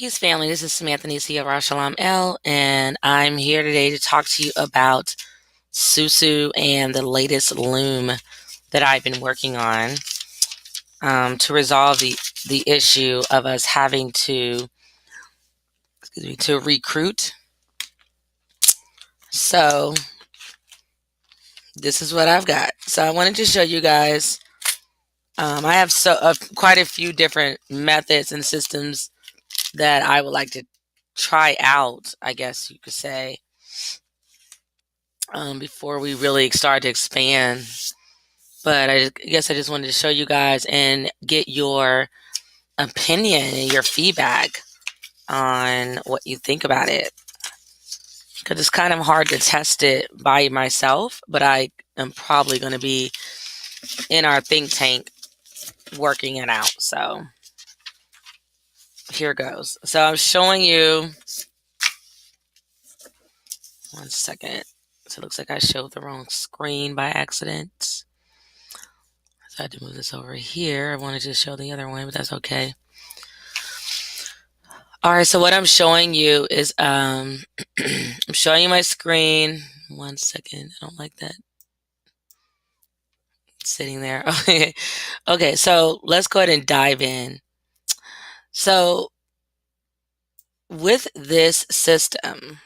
Peace family, this is Samantha Nisi of Rashalam L, and I'm here today to talk to you about Susu and the latest loom that I've been working on to resolve the issue of us having to recruit. So this is what I've got. So I wanted to show you guys. I have quite a few different methods and systems that I would like to try out, I guess you could say, before we really start to expand. But I guess I just wanted to show you guys and get your opinion and your feedback on what you think about it. Because it's kind of hard to test it by myself, but I am probably going to be in our think tank working it out. So here goes. So I'm showing you, one second. So it looks like I showed the wrong screen by accident. So I had to move this over here. I wanted to show the other one, but that's okay. All right, so what I'm showing you is I'm showing you my screen. One second. I don't like that. It's sitting there. Okay. Okay, so let's go ahead and dive in. So with this system,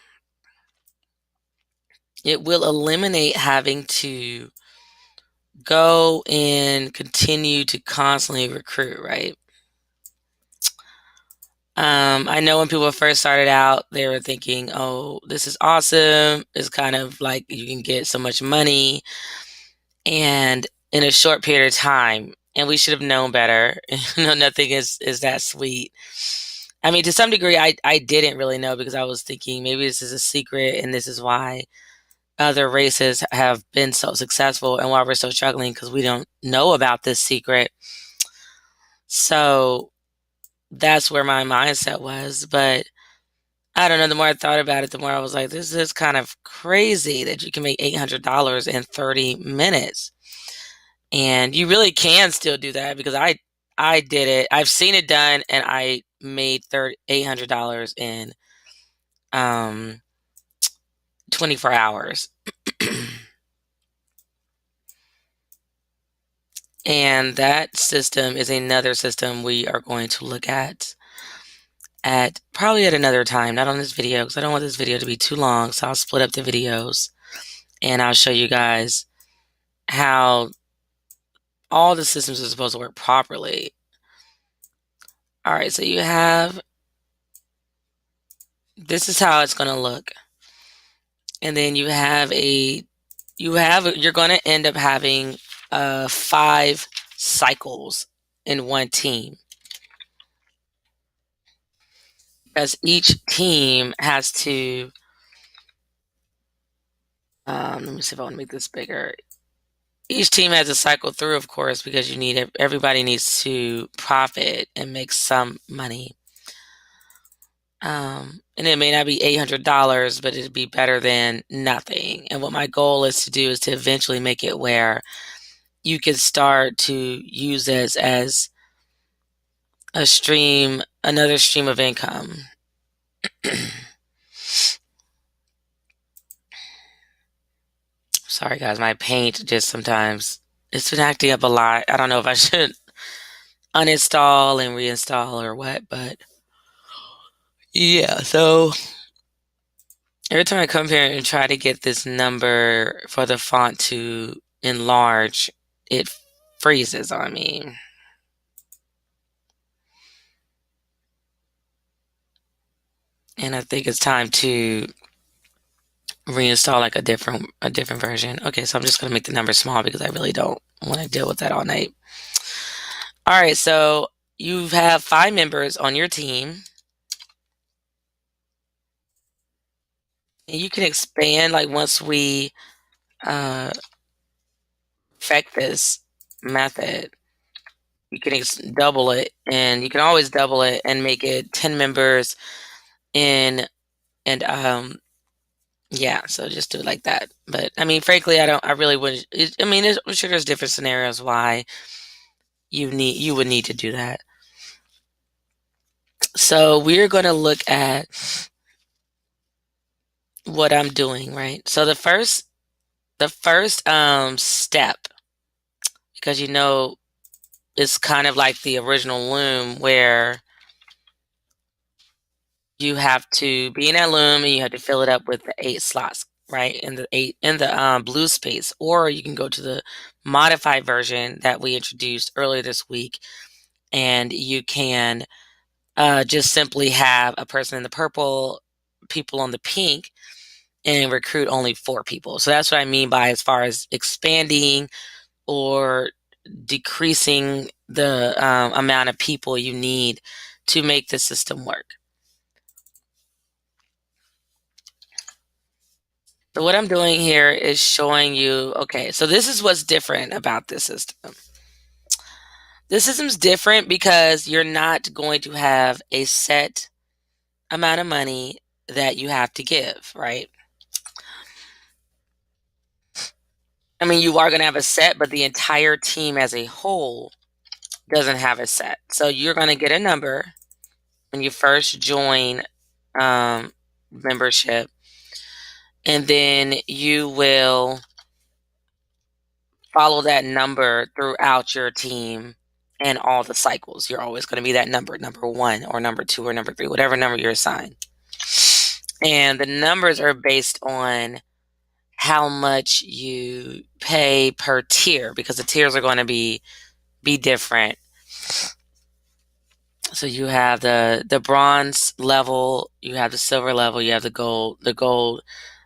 it will eliminate having to go and continue to constantly recruit, right? I know when people first started out, they were thinking, oh, this is awesome. It's kind of like you can get so much money and in a short period of time. And we should have known better. Nothing is that sweet. I mean, to some degree, I didn't really know because I was thinking maybe this is a secret and this is why other races have been so successful and why we're so struggling because we don't know about this secret. So that's where my mindset was. But I don't know, the more I thought about it, the more I was like, this is kind of crazy that you can make $800 in 30 minutes. And you really can still do that because I did it. I've seen it done and I made $800 in 24 hours. And that system is another system we are going to look at probably at another time, not on this video, because I don't want this video to be too long. So I'll split up the videos and I'll show you guys how all the systems are supposed to work properly. All right, so you have, this is how it's going to look. And then you have you're going to end up having 5 cycles in one team. Because each team has to, let me see if I want to make this bigger. Each team has to cycle through, of course, because everybody needs to profit and make some money. And it may not be $800, but it'd be better than nothing. And what my goal is to do is to eventually make it where you can start to use this as another stream of income. Sorry guys, my paint just sometimes, it's been acting up a lot. I don't know if I should uninstall and reinstall or what, but yeah, so every time I come here and try to get this number for the font to enlarge, it freezes on me. And I think it's time to reinstall like a different version. Okay, so I'm just gonna make the number small because I really don't want to deal with that all night. All right, so you have 5 members on your team. And you can expand, like once we perfect this method, you can double it, and you can always double it and make it 10 members in, and yeah, so just do it like that. But I mean, frankly, I really wouldn't. I mean, I'm sure there's different scenarios why you would need to do that. So we're going to look at what I'm doing, right? So the first step, because it's kind of like the original loom where you have to be in that loom and you have to fill it up with the 8 slots, right? In the blue space, or you can go to the modified version that we introduced earlier this week, and you can just simply have a person in the purple, people on the pink, and recruit only 4 people. So that's what I mean by as far as expanding or decreasing the amount of people you need to make the system work. So what I'm doing here is showing you, okay, so this is what's different about this system. This system's different because you're not going to have a set amount of money that you have to give, right? I mean, you are going to have a set, but the entire team as a whole doesn't have a set. So you're going to get a number when you first join membership, and then you will follow that number throughout your team and all the cycles. You're always going to be that number 1 or number 2 or number 3, whatever number you're assigned. And the numbers are based on how much you pay per tier, because the tiers are going to be different. So you have the bronze level, you have the silver level, you have the gold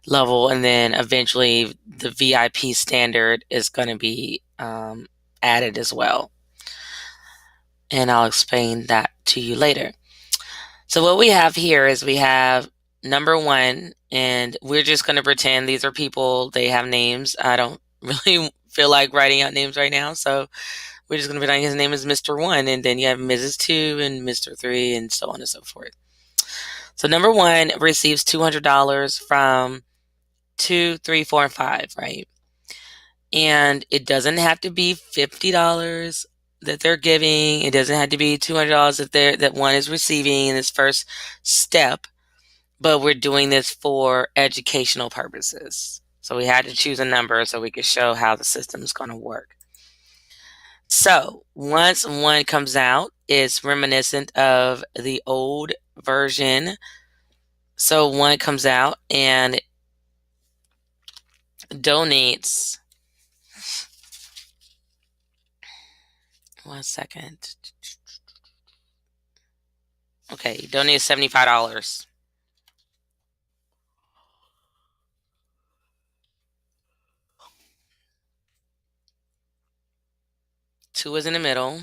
level, and then eventually the VIP standard is going to be added as well. And I'll explain that to you later. So what we have here is we have number 1, and we're just going to pretend these are people. They have names. I don't really feel like writing out names right now, so we're just going to pretend his name is Mr. 1, and then you have Mrs. 2 and Mr. 3, and so on and so forth. So number 1 receives $200 from 2, 3, 4, and 5, right? And it doesn't have to be $50 that they're giving. It doesn't have to be $200 that one is receiving in this first step, but we're doing this for educational purposes. So we had to choose a number so we could show how the system is going to work. So once 1 comes out, it's reminiscent of the old version. So 1 comes out and donates. One second. Okay, he donated $75. 2 is in the middle.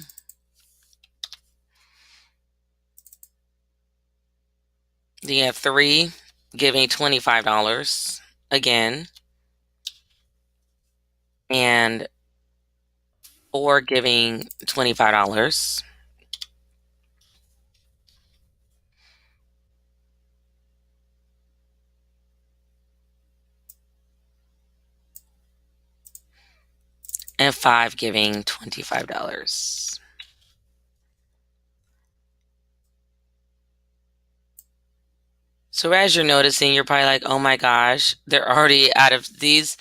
Then you have 3 giving $25 again, and 4 giving $25. And 5 giving $25. So as you're noticing, you're probably like, oh my gosh, they're already out of these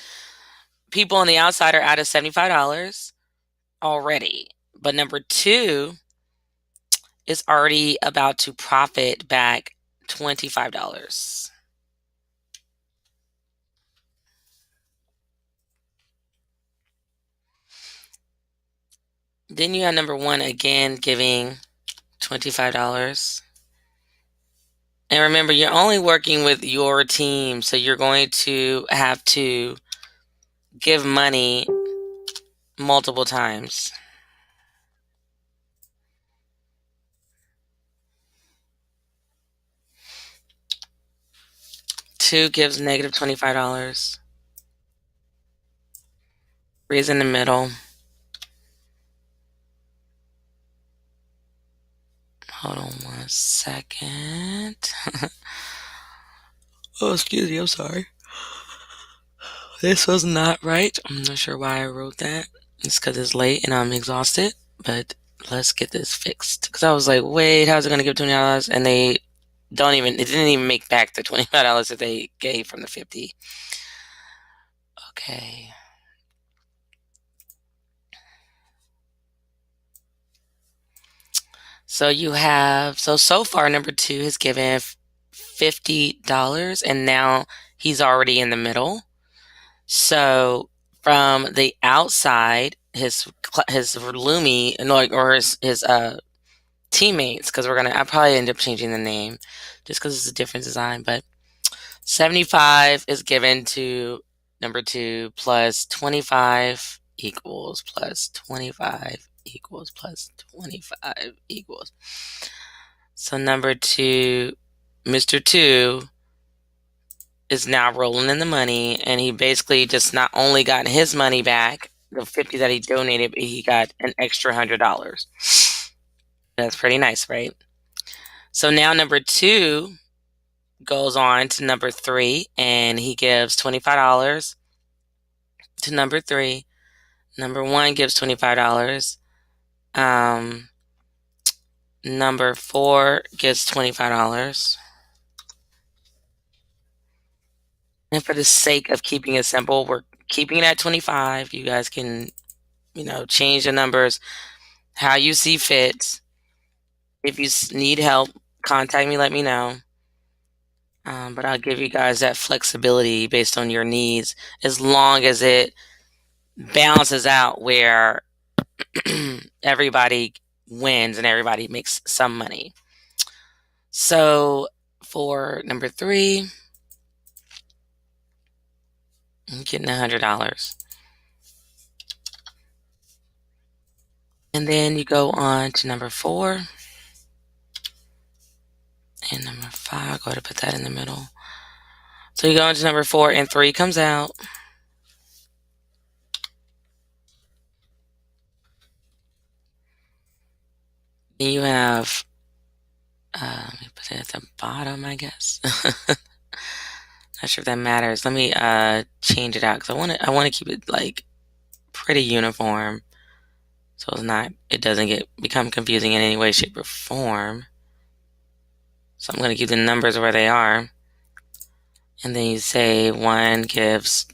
people on the outside are out of $75 already. But number 2 is already about to profit back $25. Then you have number 1 again giving $25. And remember, you're only working with your team, so you're going to have to give money multiple times. 2 gives negative $25. 3 is in the middle. Hold on 1 second. Oh, excuse me, I'm sorry. This was not right. I'm not sure why I wrote that. It's because it's late and I'm exhausted, but let's get this fixed. Because I was like, wait, how's it going to give $20? And they it didn't even make back the $25 that they gave from the 50. Okay. So so far number two has given $50 and now he's already in the middle. So from the outside, his Lumi, no, or his teammates, because I'll probably end up changing the name just because it's a different design, but 75 is given to number two plus 25 equals plus 25 equals plus 25 equals. So number two, Mr. Two, is now rolling in the money, and he basically just not only got his money back, the 50 that he donated, but he got an extra $100. That's pretty nice, right? So now number two goes on to number three, and he gives $25 to number three. Number one gives $25. Number four gives $25. And for the sake of keeping it simple, we're keeping it at 25. You guys can, change the numbers how you see fit. If you need help, contact me, let me know. But I'll give you guys that flexibility based on your needs, as long as it balances out where everybody wins and everybody makes some money. So for number three, I'm getting $100. And then you go on to number four and number five. Go ahead and put that in the middle. So you go into number four and three comes out. Then you have, let me put it at the bottom, I guess. Not sure if that matters. Let me change it out because I want to keep it like pretty uniform, so it doesn't become confusing in any way, shape, or form. So I'm going to keep the numbers where they are, and then you say one gives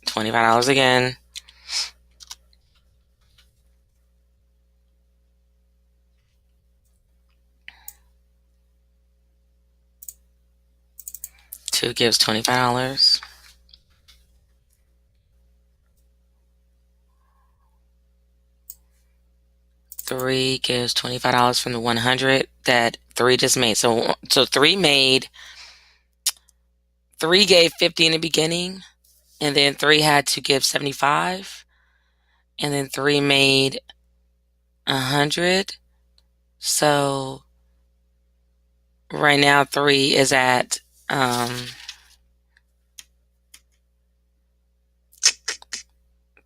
$25 again. Two gives $25. Three gives $25 from the 100 that three just made. So three gave 50 in the beginning, and then three had to give 75, and then three made 100. So right now three is at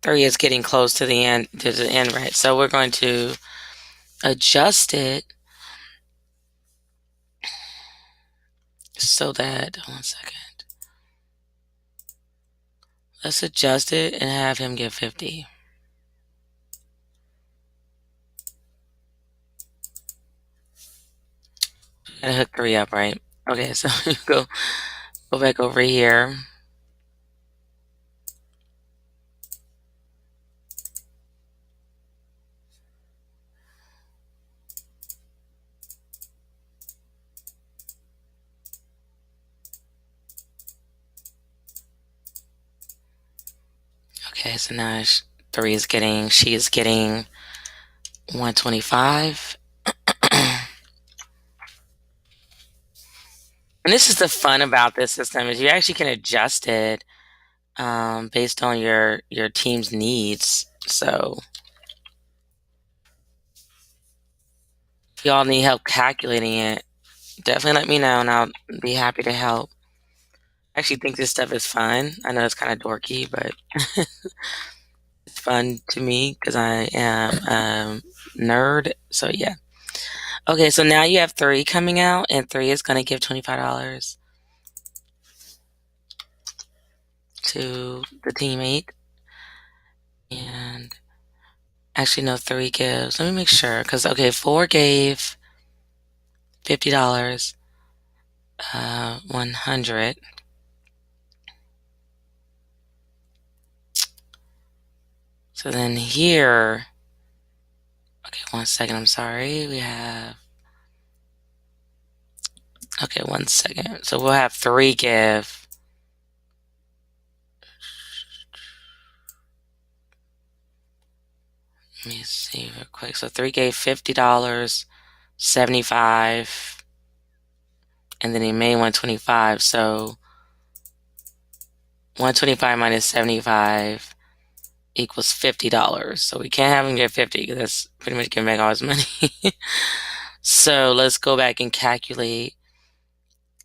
three is getting close to the end, right? So we're going to adjust it so that, one second. Let's adjust it and have him get 50. Gotta hook three up, right? Okay, so go back over here. Okay, so now she is getting 125. And this is the fun about this system, is you actually can adjust it based on your team's needs. So if y'all need help calculating it, definitely let me know and I'll be happy to help. I actually think this stuff is fun. I know it's kind of dorky, but it's fun to me because I am a nerd. So yeah. Okay, so now you have three coming out, and three is going to give $25 to the teammate. And Actually, no, 3 gives. Let me make sure. Because, okay, 4 gave $50, 100. So then here, okay, 1 second, I'm sorry. We have, okay, 1 second. So we'll have 3 give. Let me see real quick. So 3 gave $50, 75, and then he made 125. So 125 minus 75 equals $50. So we can't have him get 50 because that's pretty much gonna make all his money. So let's go back and calculate.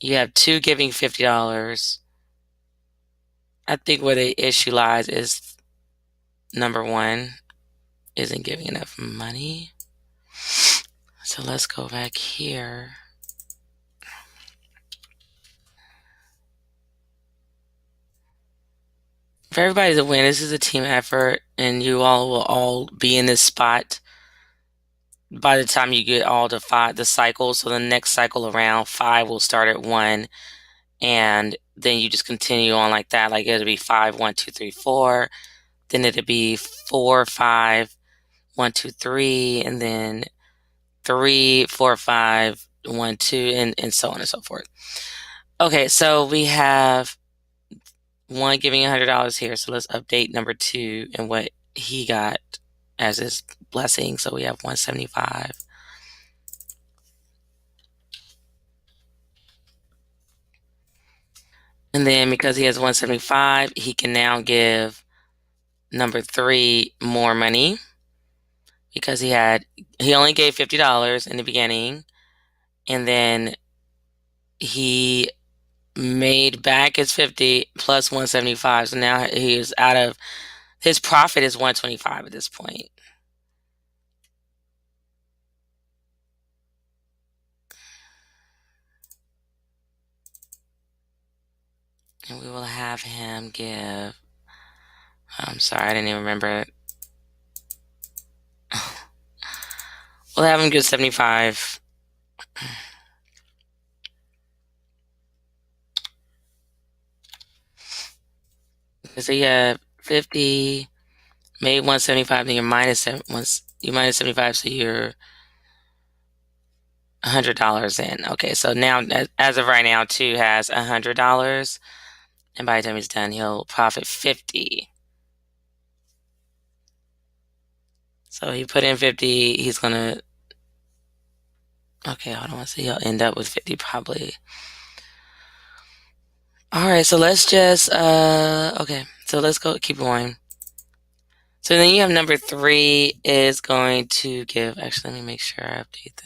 You have 2 giving $50. I think where the issue lies is number 1 isn't giving enough money. So let's go back here. For everybody to win, this is a team effort, and you all will all be in this spot by the time you get all to 5, the cycle. So the next cycle around, 5 will start at 1, and then you just continue on like that. Like it'll be 5, 1, 2, 3, 4. Then it'll be 4, 5, 1, 2, 3, and then 3, 4, 5, 1, 2, and so on and so forth. Okay, so we have 1 giving $100 here. So let's update number 2 and what he got as his blessing. So we have 175. And then because he has 175, he can now give number 3 more money because he only gave $50 in the beginning, and then he made back his 50 plus 175. So now he is out of his profit is 125 at this point. And we will have him give, I'm sorry, I didn't even remember it. We'll have him give 75. So you have 50, made 175, then you're you minus 75, so you're $100 in. Okay, so now as of right now, 2 has $100, and by the time he's done, he'll profit 50. So he put in 50, he's gonna, okay, hold on, let's see, he'll end up with 50 probably. All right, so let's just, okay, so let's go, keep going. So then you have number 3 is going to give, actually, let me make sure I update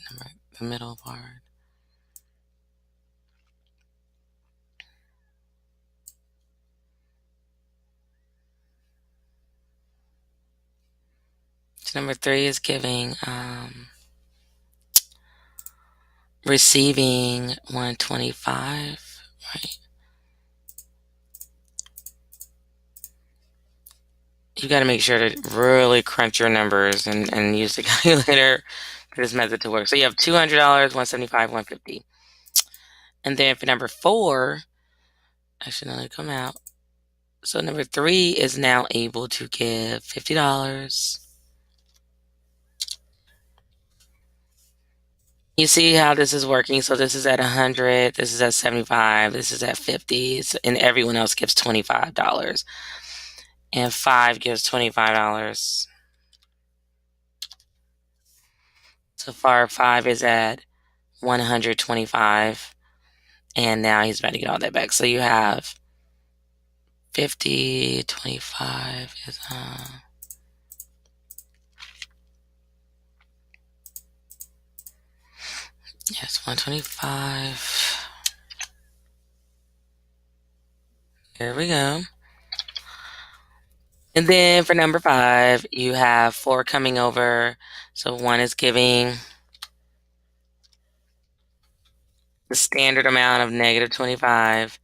the middle part. So number 3 is giving, receiving 125, right? You got to make sure to really crunch your numbers and use the calculator for this method to work. So you have $200, 175, 150. And then for number 4, I should let it come out. So number 3 is now able to give $50. You see how this is working? So this is at 100, this is at 75, this is at 50, and everyone else gives $25. And 5 gives $25. So far, 5 is at 125, and now he's about to get all that back. So you have 50, 25 is, yes, 125. Here we go. And then for number 5, you have 4 coming over. So 1 is giving the standard amount of negative 25.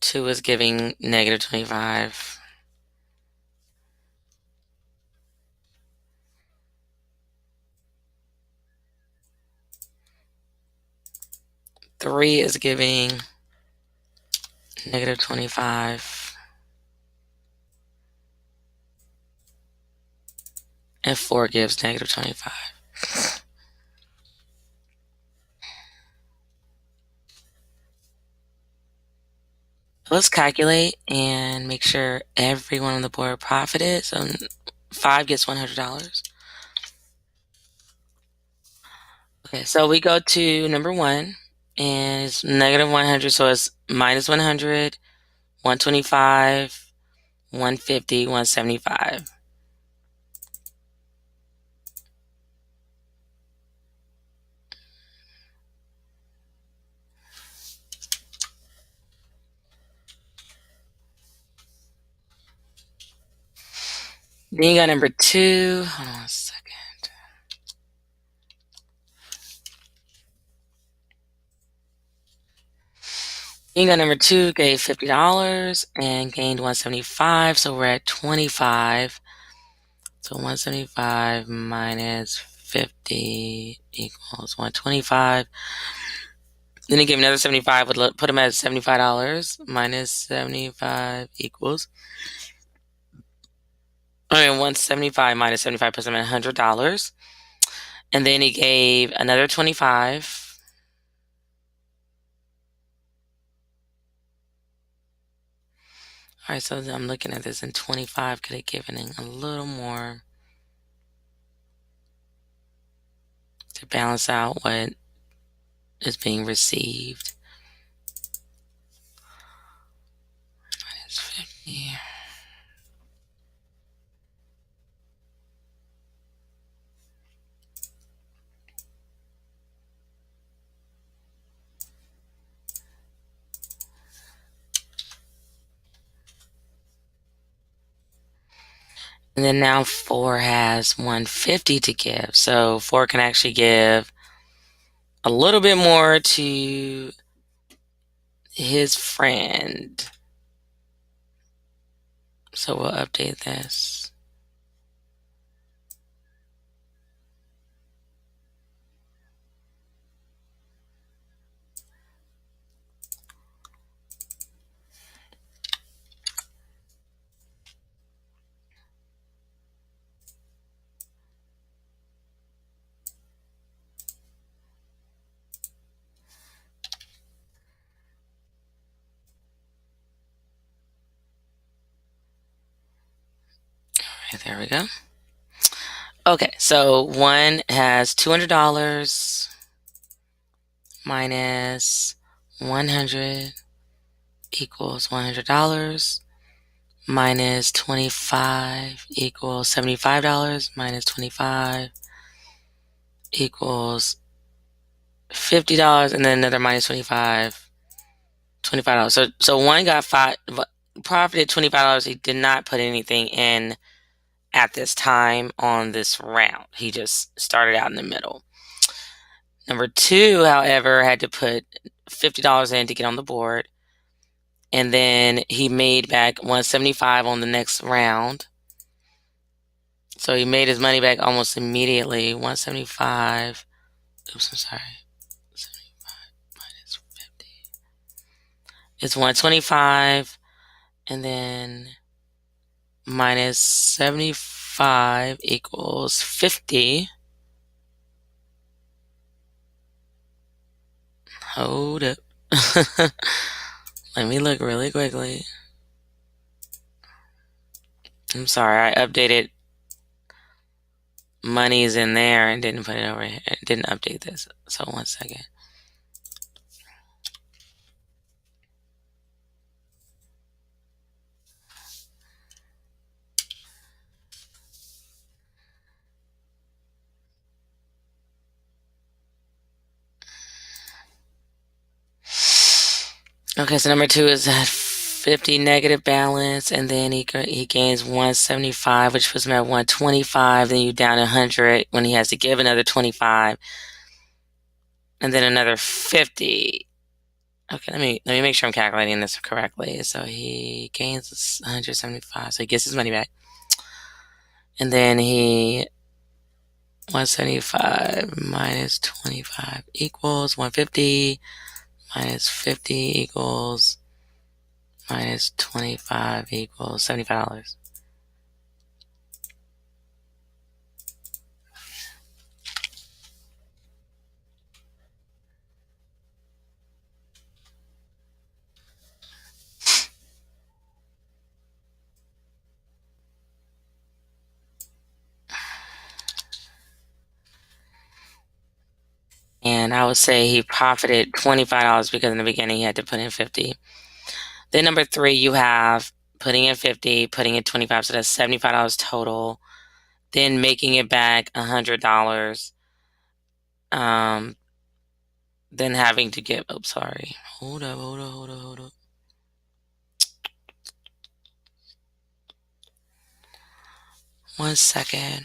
2 is giving negative 25. 3 is giving negative 25. And 4 gives negative 25. Let's calculate and make sure everyone on the board profited. So 5 gets $100. Okay, so we go to number 1, and it's negative 100, so it's minus 100, 125, 150, 175. Then you got number 2. Hold on a second. You got number 2 gave $50 and gained 175, so we're at 25. So 175 minus 50 equals 125. Then he gave another 75, would put him at $75 minus 75 equals. 175 minus 75 puts him at $100. And then he gave another 25. All right, so I'm looking at this, and 25 could have given him a little more to balance out what is being received. Minus 50. And then now 4 has 150 to give. So 4 can actually give a little bit more to his friend. So we'll update this. Okay, there we go. Okay, so 1 has $200 minus 100 equals $100 minus 25 equals $75 minus 25 equals $50, and then another minus 25, $25. So 1 got profited $25. He did not put anything in at this time on this round. He just started out in the middle. Number 2, however, had to put $50 in to get on the board, and then he made back 175 on the next round. So he made his money back almost immediately. 175. Oops, I'm sorry. 75 minus 50. It's 125, and then minus 75 equals 50. Hold up. Let me look really quickly. I'm sorry, I updated monies in there and didn't put it over here. Didn't update this. So 1 second. Okay, so number 2 is at 50 negative balance, and then he gains 175, which puts him at 125. Then you down 100 when he has to give another 25, and then another 50. Okay, let me make sure I'm calculating this correctly. So he gains 175, so he gets his money back, and then he 175 minus 25 equals 150. minus 50 equals minus 25 equals $75. And I would say he profited $25 because in the beginning he had to put in 50. Then number 3, you have putting in 50, putting in 25, so that's $75 total. Then making it back $100. Then having to give, oh, sorry. Hold up. 1 second.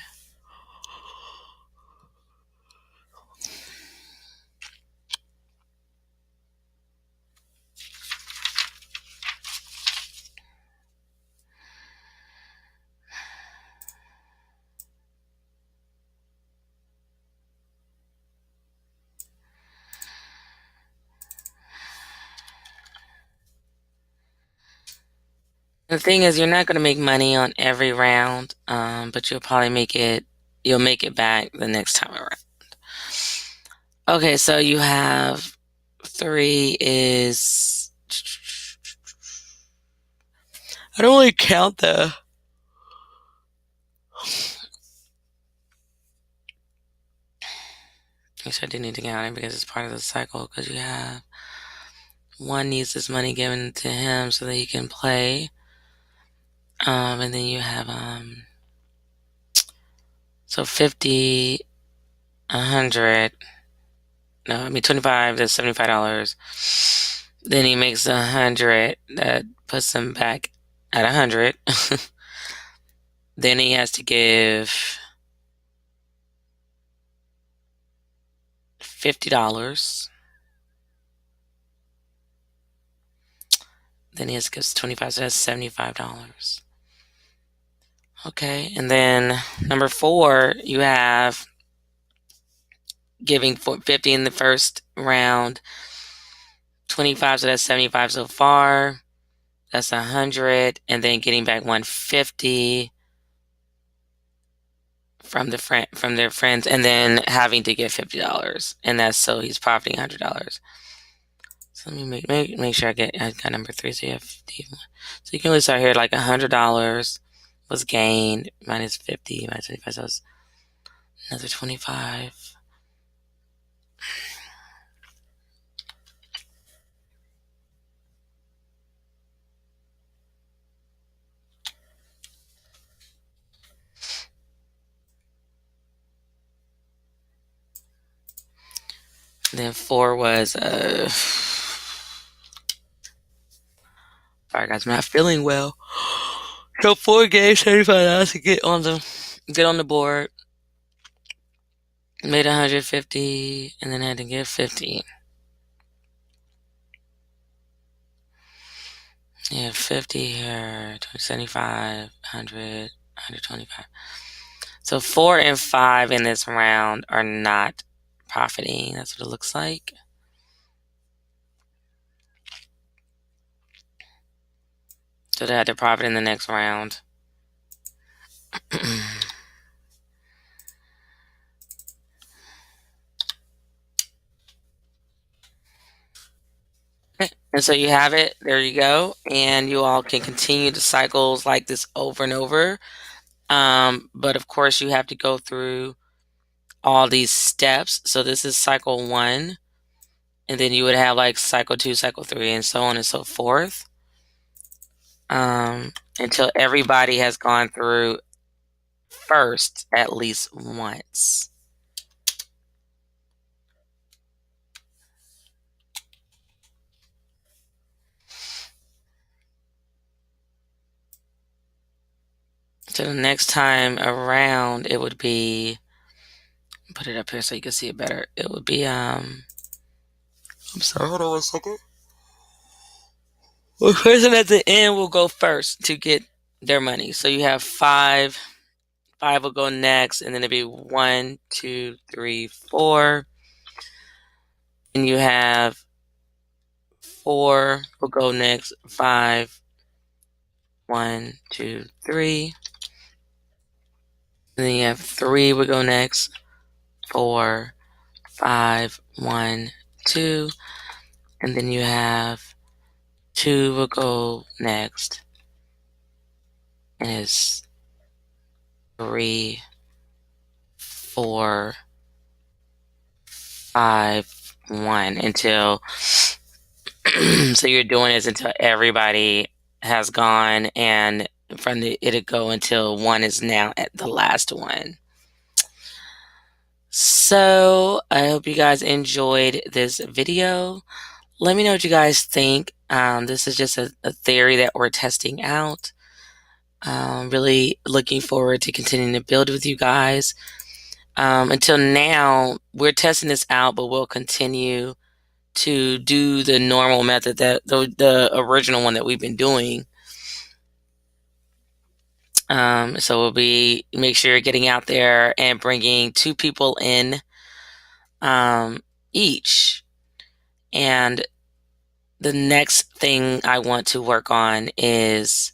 The thing is, you're not going to make money on every round, but you'll make it back the next time around. Okay, so you have 3 is, I don't really count the, I do need to count it because it's part of the cycle, because you have 1 needs this money given to him so that he can play. And then you have, so 50, 100, no, I mean 25, that's $75. Then he makes 100, that puts him back at 100. Then he has to give $50. Then he has to give 25, so that's $75. Okay, and then number 4, you have giving 50 in the first round, 25, so that's 75 so far. That's 100, and then getting back 150 from their friends, and then having to give $50, and that's so he's profiting $100. So let me make sure I got number 3. So you have 50. So you can really start here like $100 was gained minus 50 minus 25, so it's another 25. Then 4 was sorry guys, I'm not feeling well. So 4 gave $75 to get on the board. Made 150 and then had to give 50. Yeah, 50 here, 75, 100, 125. So 4 and 5 in this round are not profiting. That's what it looks like. So they had to profit in the next round. And so you have it. There you go. And you all can continue the cycles like this over and over. But of course, you have to go through all these steps. So this is cycle 1. And then you would have like cycle 2, cycle 3, and so on and so forth. Until everybody has gone through first at least once. So the next time around, it would be, put it up here so you can see it better. It would be, I'm sorry, hold on 1 second. The person at the end will go first to get their money. So you have 5. 5 will go next, and then it'll be 1, 2, 3, 4. And you have 4 will go next. 5, 1, 2, 3. And then you have 3 will go next. 4, 5, 1, 2. And then you have 2 will go next. And it's 3, 4, 5, 1 until so you're doing this until everybody has gone, and it'll go until 1 is now at the last one. So I hope you guys enjoyed this video. Let me know what you guys think. This is just a theory that we're testing out. Really looking forward to continuing to build with you guys. Until now, we're testing this out, but we'll continue to do the normal method, that the original one that we've been doing. So we'll be make sure you're getting out there and bringing 2 people in each. And the next thing I want to work on is,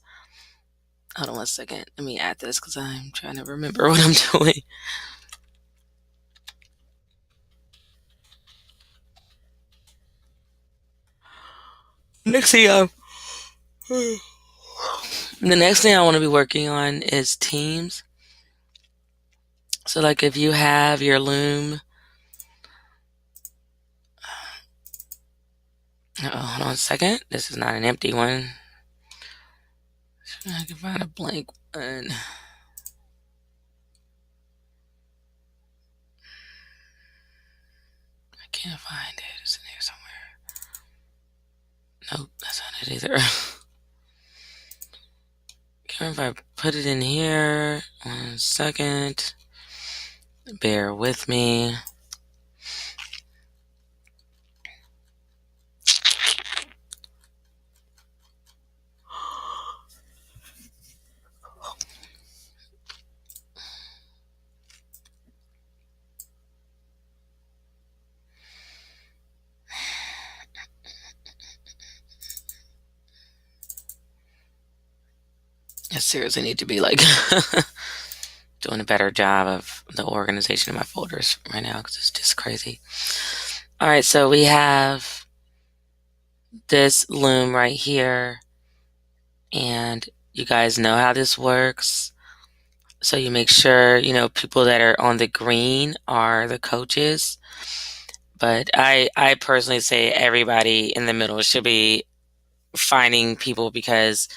hold on 1 second. Let me add this because I'm trying to remember what I'm doing. Next thing the next thing I want to be working on is teams. So like if you have your loom, hold on 1 second. This is not an empty one. I can find a blank one. I can't find it. It's in here somewhere. Nope, that's not it either. Can't remember if I put it in here. 1 second. Bear with me. I seriously need to be like doing a better job of the organization of my folders right now because it's just crazy. All right, so we have this loom right here, and you guys know how this works. So you make sure, people that are on the green are the coaches. But I personally say everybody in the middle should be finding people, because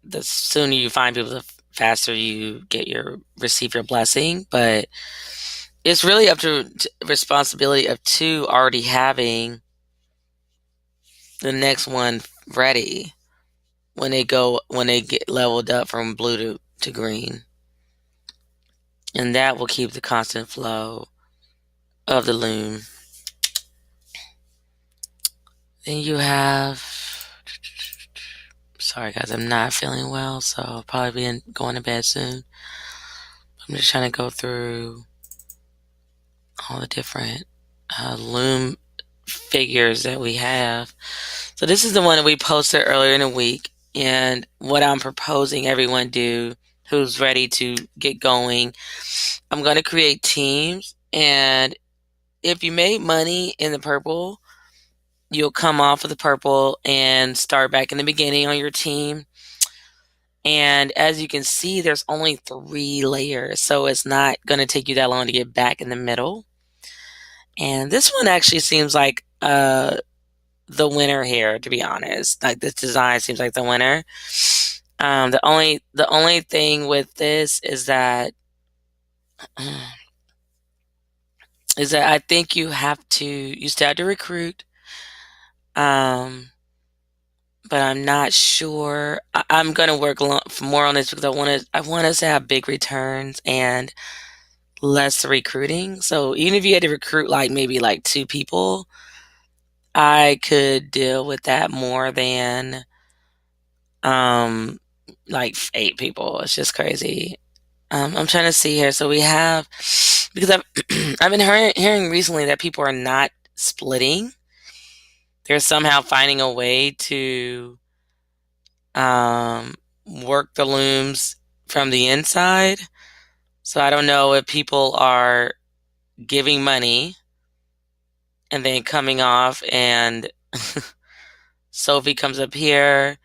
the sooner you find people, the faster you receive your blessing. But it's really up to responsibility of 2 already having the next one ready when they get leveled up from blue to green. And that will keep the constant flow of the loom. Then you have, sorry guys, I'm not feeling well, so I'll probably be going to bed soon. I'm just trying to go through all the different loom figures that we have. So this is the one that we posted earlier in the week, and what I'm proposing everyone do who's ready to get going. I'm going to create teams, and if you made money in the purple, you'll come off of the purple and start back in the beginning on your team. And as you can see, there's only 3 layers, so it's not going to take you that long to get back in the middle. And this one actually seems like the winner here, to be honest. Like, this design seems like the winner. The only thing with this is that I think you still have to recruit. But I'm not sure. I'm going to work more on this because I want us to have big returns and less recruiting. So even if you had to recruit maybe 2 people, I could deal with that more than 8 people. It's just crazy. I'm trying to see here. So we have, because I've been hearing recently that people are not splitting. they're somehow finding a way to um, work the looms from the inside. So I don't know if people are giving money and then coming off, and Sophie comes up here,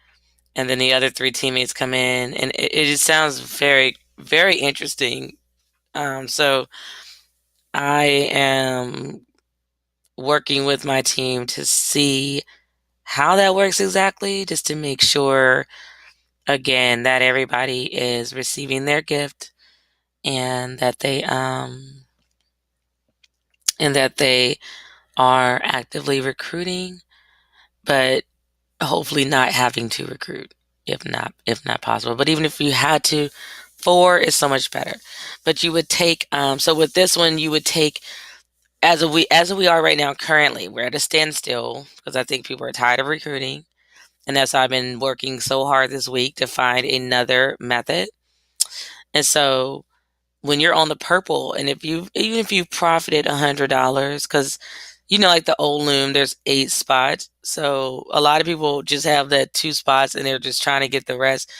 and then the other three teammates come in, and it just sounds very, very interesting. So I am working with my team to see how that works exactly, just to make sure, again, that everybody is receiving their gift, and that they are actively recruiting, but hopefully not having to recruit, if not possible. But even if you had to, four is so much better. But you would take so with this one, you would take, as we are right now currently, we're at a standstill because I think people are tired of recruiting. And that's why I've been working so hard this week to find another method. And so when you're on the purple, and even if you profited $100, because like the old loom, there's 8 spots. So a lot of people just have that 2 spots and they're just trying to get the rest.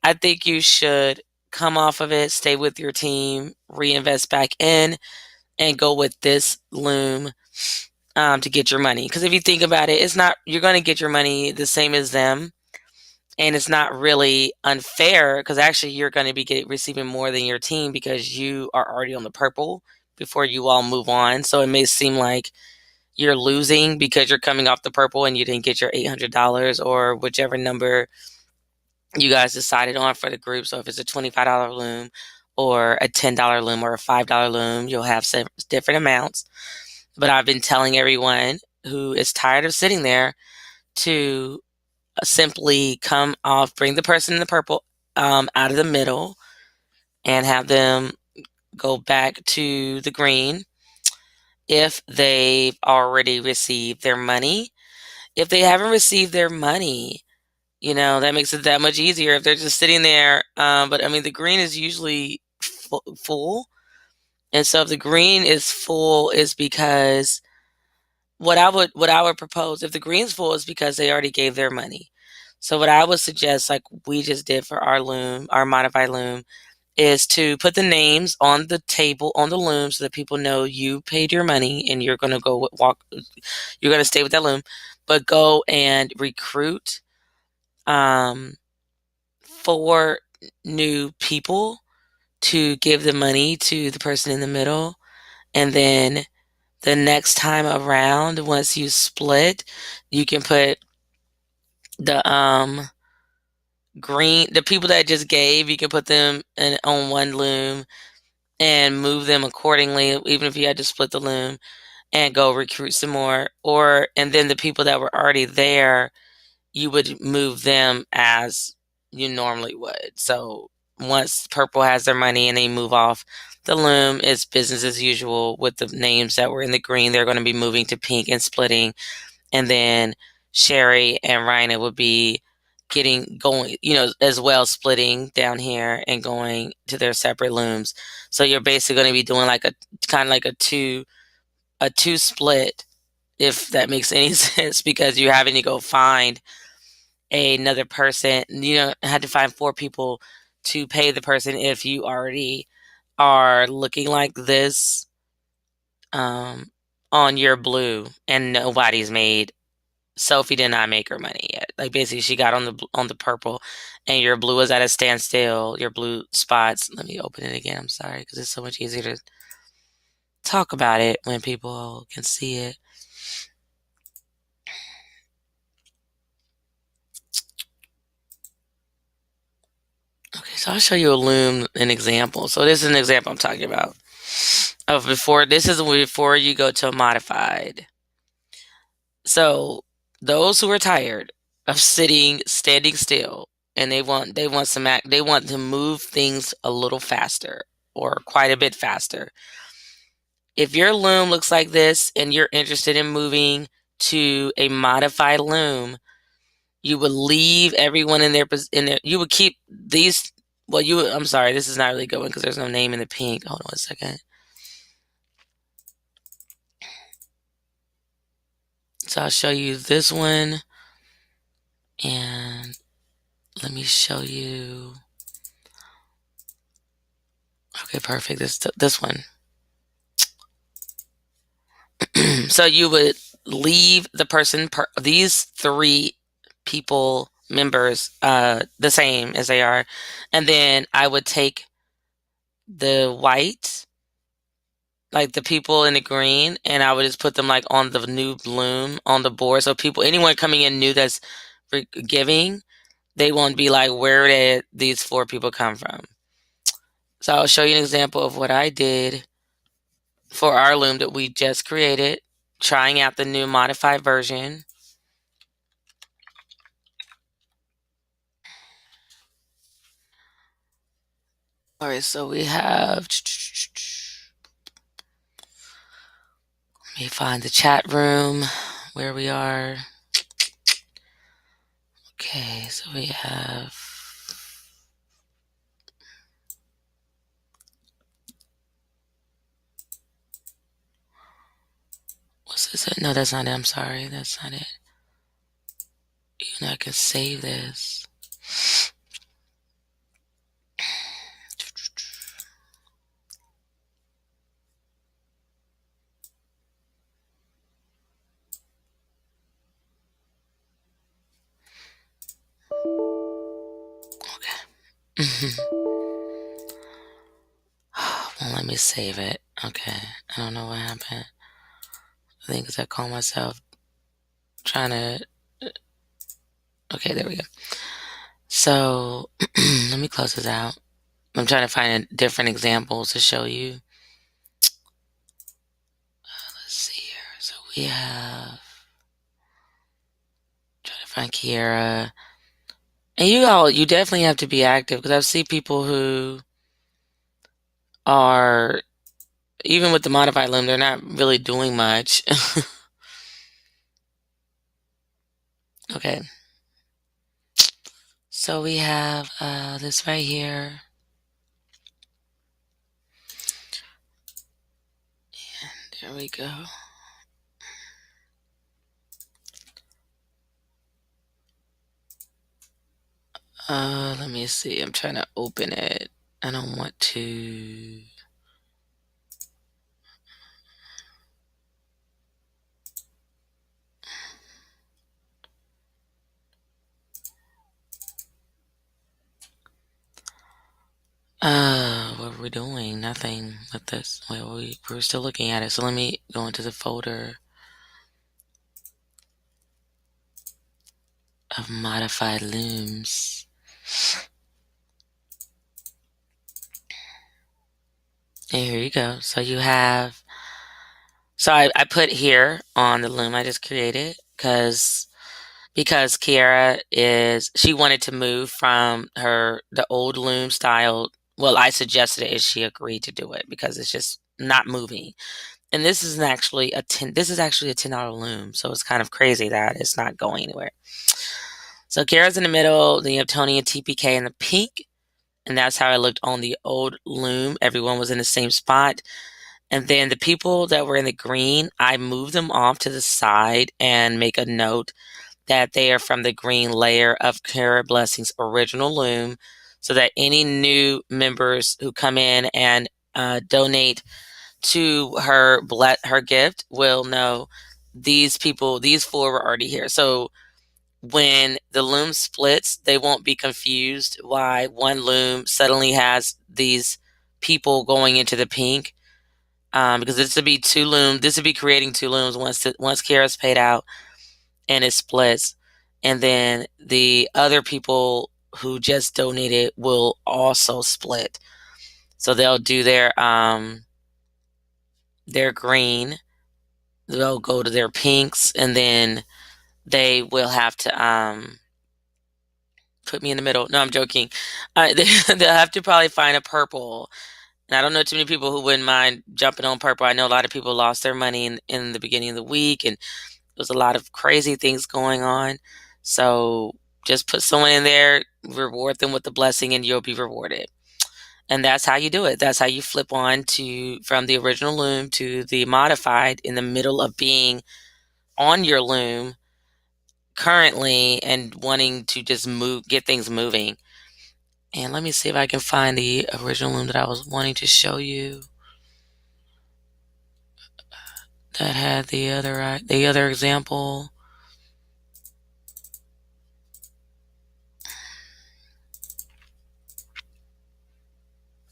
I think you should come off of it, stay with your team, reinvest back in, and go with this loom to get your money. Because if you think about it, it's not, you're going to get your money the same as them. And it's not really unfair because actually you're going to be receiving more than your team because you are already on the purple before you all move on. So it may seem like you're losing because you're coming off the purple and you didn't get your $800 or whichever number you guys decided on for the group. So if it's a $25 loom or a $10 loom or a $5 loom, you'll have different amounts. But I've been telling everyone who is tired of sitting there to simply come off, bring the person in the purple out of the middle and have them go back to the green if they've already received their money. If they haven't received their money, that makes it that much easier if they're just sitting there. But I mean, the green is usually full. And so if the green is full is because what I would propose, if the green's full, is because they already gave their money. So what I would suggest, like we just did for our loom, our modified loom, is to put the names on the table on the loom so that people know you paid your money and you're going to you're going to stay with that loom, but go and recruit um, 4 new people to give the money to the person in the middle. And then the next time around, once you split, you can put the the people that just gave, you can put them on one loom and move them accordingly, even if you had to split the loom, and go recruit some more. And then the people that were already there, you would move them as you normally would. So once purple has their money and they move off the loom, it's business as usual with the names that were in the green. They're going to be moving to pink and splitting. And then Sherry and Rhina would be going, as well, splitting down here and going to their separate looms. So you're basically going to be doing like a kind of like a two split, if that makes any sense, because you're having to go find another person. You don't have to find 4 people to pay the person if you already are looking like this on your blue and nobody's made. Sophie did not make her money yet. Like basically, she got on the purple, and your blue was at a standstill. Your blue spots. Let me open it again. I'm sorry because it's so much easier to talk about it when people can see it. Okay, so I'll show you a loom, an example. So this is an example I'm talking about of before. This is before you go to a modified. So those who are tired of standing still, and they want to move things a little faster or quite a bit faster. If your loom looks like this and you're interested in moving to a modified loom, you would leave everyone in their you would keep these. Well, I'm sorry, this is not really going because there's no name in the pink. Hold on a second. So I'll show you this one, and let me show you. Okay, perfect. This one. So you would leave the person, these three people members, the same as they are, and then I would take the white, like the people in the green, and I would just put them like on the new bloom on the board. So people, anyone coming in new that's giving, they won't be like, where did these four people come from? So I'll show you an example of what I did for our loom that we just created, trying out the new modified version. All right, so we have, let me find the chat room where we are. Okay, so we have, what's this? No, that's not it. I'm sorry. That's not it. Even I can save this. Okay. Well, let me save it. Okay. I don't know what happened. I think because I call myself trying to. Okay, there we go. So let me close this out. I'm trying to find different examples to show you. Let's see here. So we have. Trying to find Kiera. And you definitely have to be active because I see people who are, even with the modified loom, they're not really doing much. Okay. So we have this right here. And there we go. Let me see. I'm trying to open it. I don't want to. What were we doing? Nothing with this. Well, we're still looking at it. So let me go into the folder of modified looms. And here you go. So you have. So I put here on the loom I just created because Kiara she wanted to move from the old loom style. Well, I suggested it and she agreed to do it because it's just not moving. And this is actually a $10 loom. So it's kind of crazy that it's not going anywhere. So Kiara's in the middle, then you have Tony and TPK in the pink. And that's how it looked on the old loom. Everyone was in the same spot. And then the people that were in the green, I moved them off to the side and make a note that they are from the green layer of Kara Blessing's original loom, so that any new members who come in and donate to her gift will know these four were already here. So when the loom splits, they won't be confused why one loom suddenly has these people going into the pink. Because this would be two looms. This would be creating two looms once Kara's paid out and it splits. And then the other people who just donated will also split. So they'll do their green, they'll go to their pinks, and then they will have to put me in the middle. No, I'm joking. They'll have to probably find a purple. And I don't know too many people who wouldn't mind jumping on purple. I know a lot of people lost their money in the beginning of the week, and there's a lot of crazy things going on. So just put someone in there, reward them with the blessing, and you'll be rewarded. And that's how you do it. That's how you flip on from the original loom to the modified in the middle of being on your loom currently and wanting to just get things moving. And let me see if I can find the original loom that I was wanting to show you that had the other example.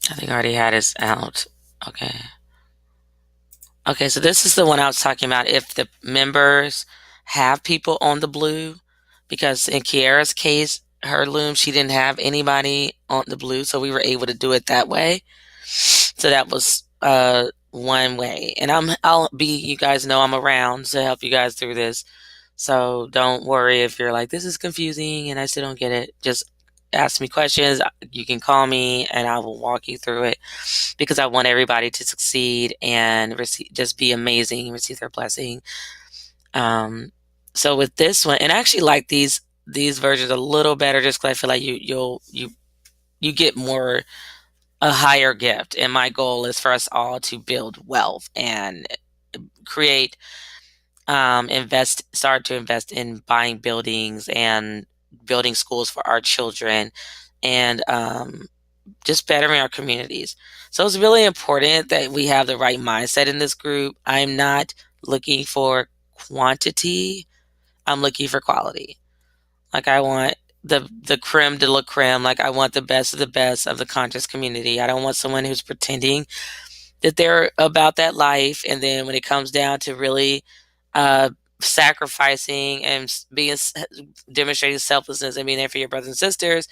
I think I already had this out. Okay. Okay, so this is the one I was talking about. If the members have people on the blue, because in Kiara's case, her loom, she didn't have anybody on the blue, so we were able to do it that way. So that was one way. And you guys know I'm around to help you guys through this. So don't worry if you're like, this is confusing and I still don't get it. Just ask me questions. You can call me and I will walk you through it because I want everybody to succeed and just be amazing and receive their blessing. Um, so with this one, and I actually like these versions a little better just because I feel like you get more a higher gift. And my goal is for us all to build wealth and create start to invest in buying buildings and building schools for our children and just bettering our communities. So it's really important that we have the right mindset in this group. I'm not looking for quantity, I'm looking for quality. Like I want the creme de la creme. Like I want the best of the best of the conscious community. I don't want someone who's pretending that they're about that life, and then when it comes down to really uh, sacrificing and being demonstrating selflessness and being there for your brothers and sisters,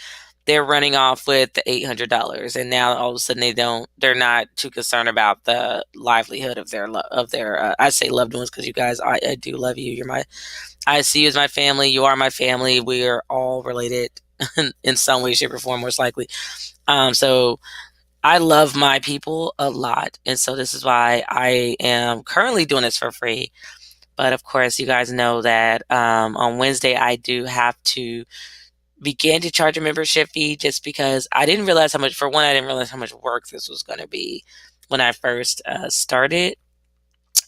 they're running off with the $800, and now all of a sudden they're not too concerned about the livelihood of their I say loved ones because you guys, I do love you. I see you as my family. You are my family. We are all related in some way, shape, or form, most likely. So I love my people a lot. And so this is why I am currently doing this for free. But of course, you guys know that on Wednesday, I do have to begin to charge a membership fee just because I didn't realize how much, for one, I didn't realize how much work this was going to be when I first started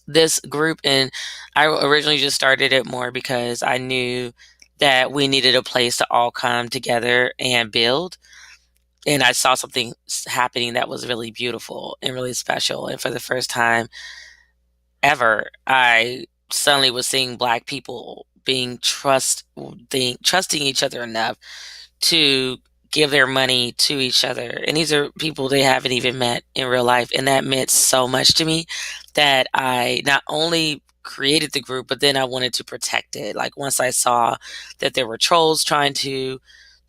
this group. And I originally just started it more because I knew that we needed a place to all come together and build. And I saw something happening that was really beautiful and really special. And for the first time ever, I suddenly was seeing Black people trusting each other enough to give their money to each other. And these are people they haven't even met in real life. And that meant so much to me that I not only created the group, but then I wanted to protect it. Like once I saw that there were trolls trying to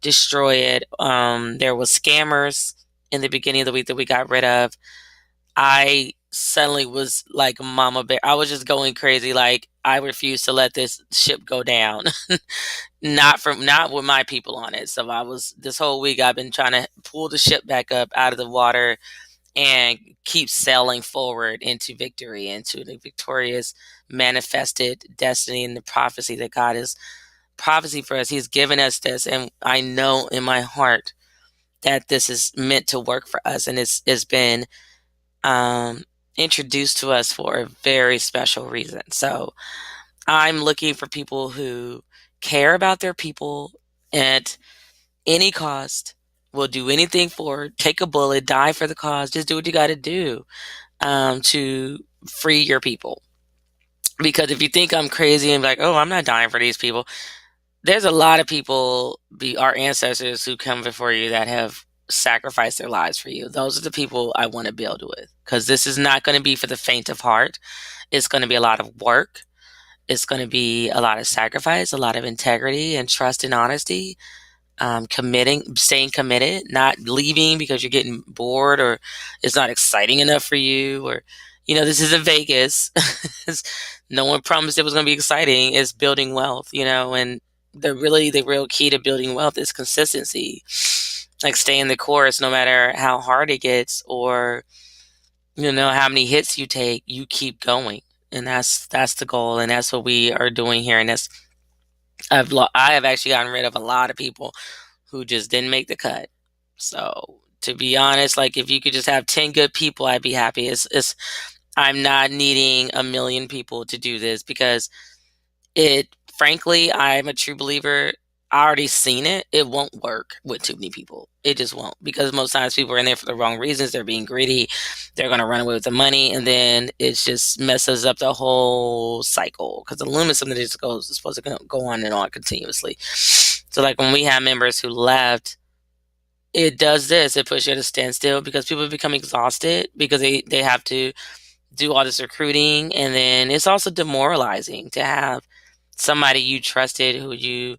destroy it, there was scammers in the beginning of the week that we got rid of. I suddenly was like mama bear. I was just going crazy. Like I refuse to let this ship go down. Not with my people on it. So I was this whole week I've been trying to pull the ship back up out of the water and keep sailing forward into victory, into the victorious manifested destiny and the prophecy that God is prophecy for us. He's given us this, and I know in my heart that this is meant to work for us, and it's been um, introduced to us for a very special reason. So I'm looking for people who care about their people at any cost, will do anything for it, take a bullet, die for the cause, just do what you got to do to free your people. Because if you think I'm crazy and like, oh, I'm not dying for these people, there's a lot of people, our ancestors who come before you that have sacrificed their lives for you. Those are the people I want to build with because this is not going to be for the faint of heart. It's going to be a lot of work. It's going to be a lot of sacrifice, a lot of integrity and trust and honesty, staying committed, not leaving because you're getting bored or it's not exciting enough for you, or, this isn't Vegas. No one promised it was going to be exciting. It's building wealth, and the real key to building wealth is consistency. Like staying the course no matter how hard it gets or, how many hits you take, you keep going. And that's the goal. And that's what we are doing here. And I have actually gotten rid of a lot of people who just didn't make the cut. So to be honest, like if you could just have 10 good people, I'd be happy. I'm not needing a million people to do this because It frankly, I'm a true believer. I already seen it. It won't work with too many people. It just won't because most times people are in there for the wrong reasons. They're being greedy. They're going to run away with the money, and then it just messes up the whole cycle. Because the loom is something that just goes is supposed to go on and on continuously. So, like when we have members who left, it does this. It puts you at a standstill because people become exhausted because they have to do all this recruiting, and then it's also demoralizing to have somebody you trusted who you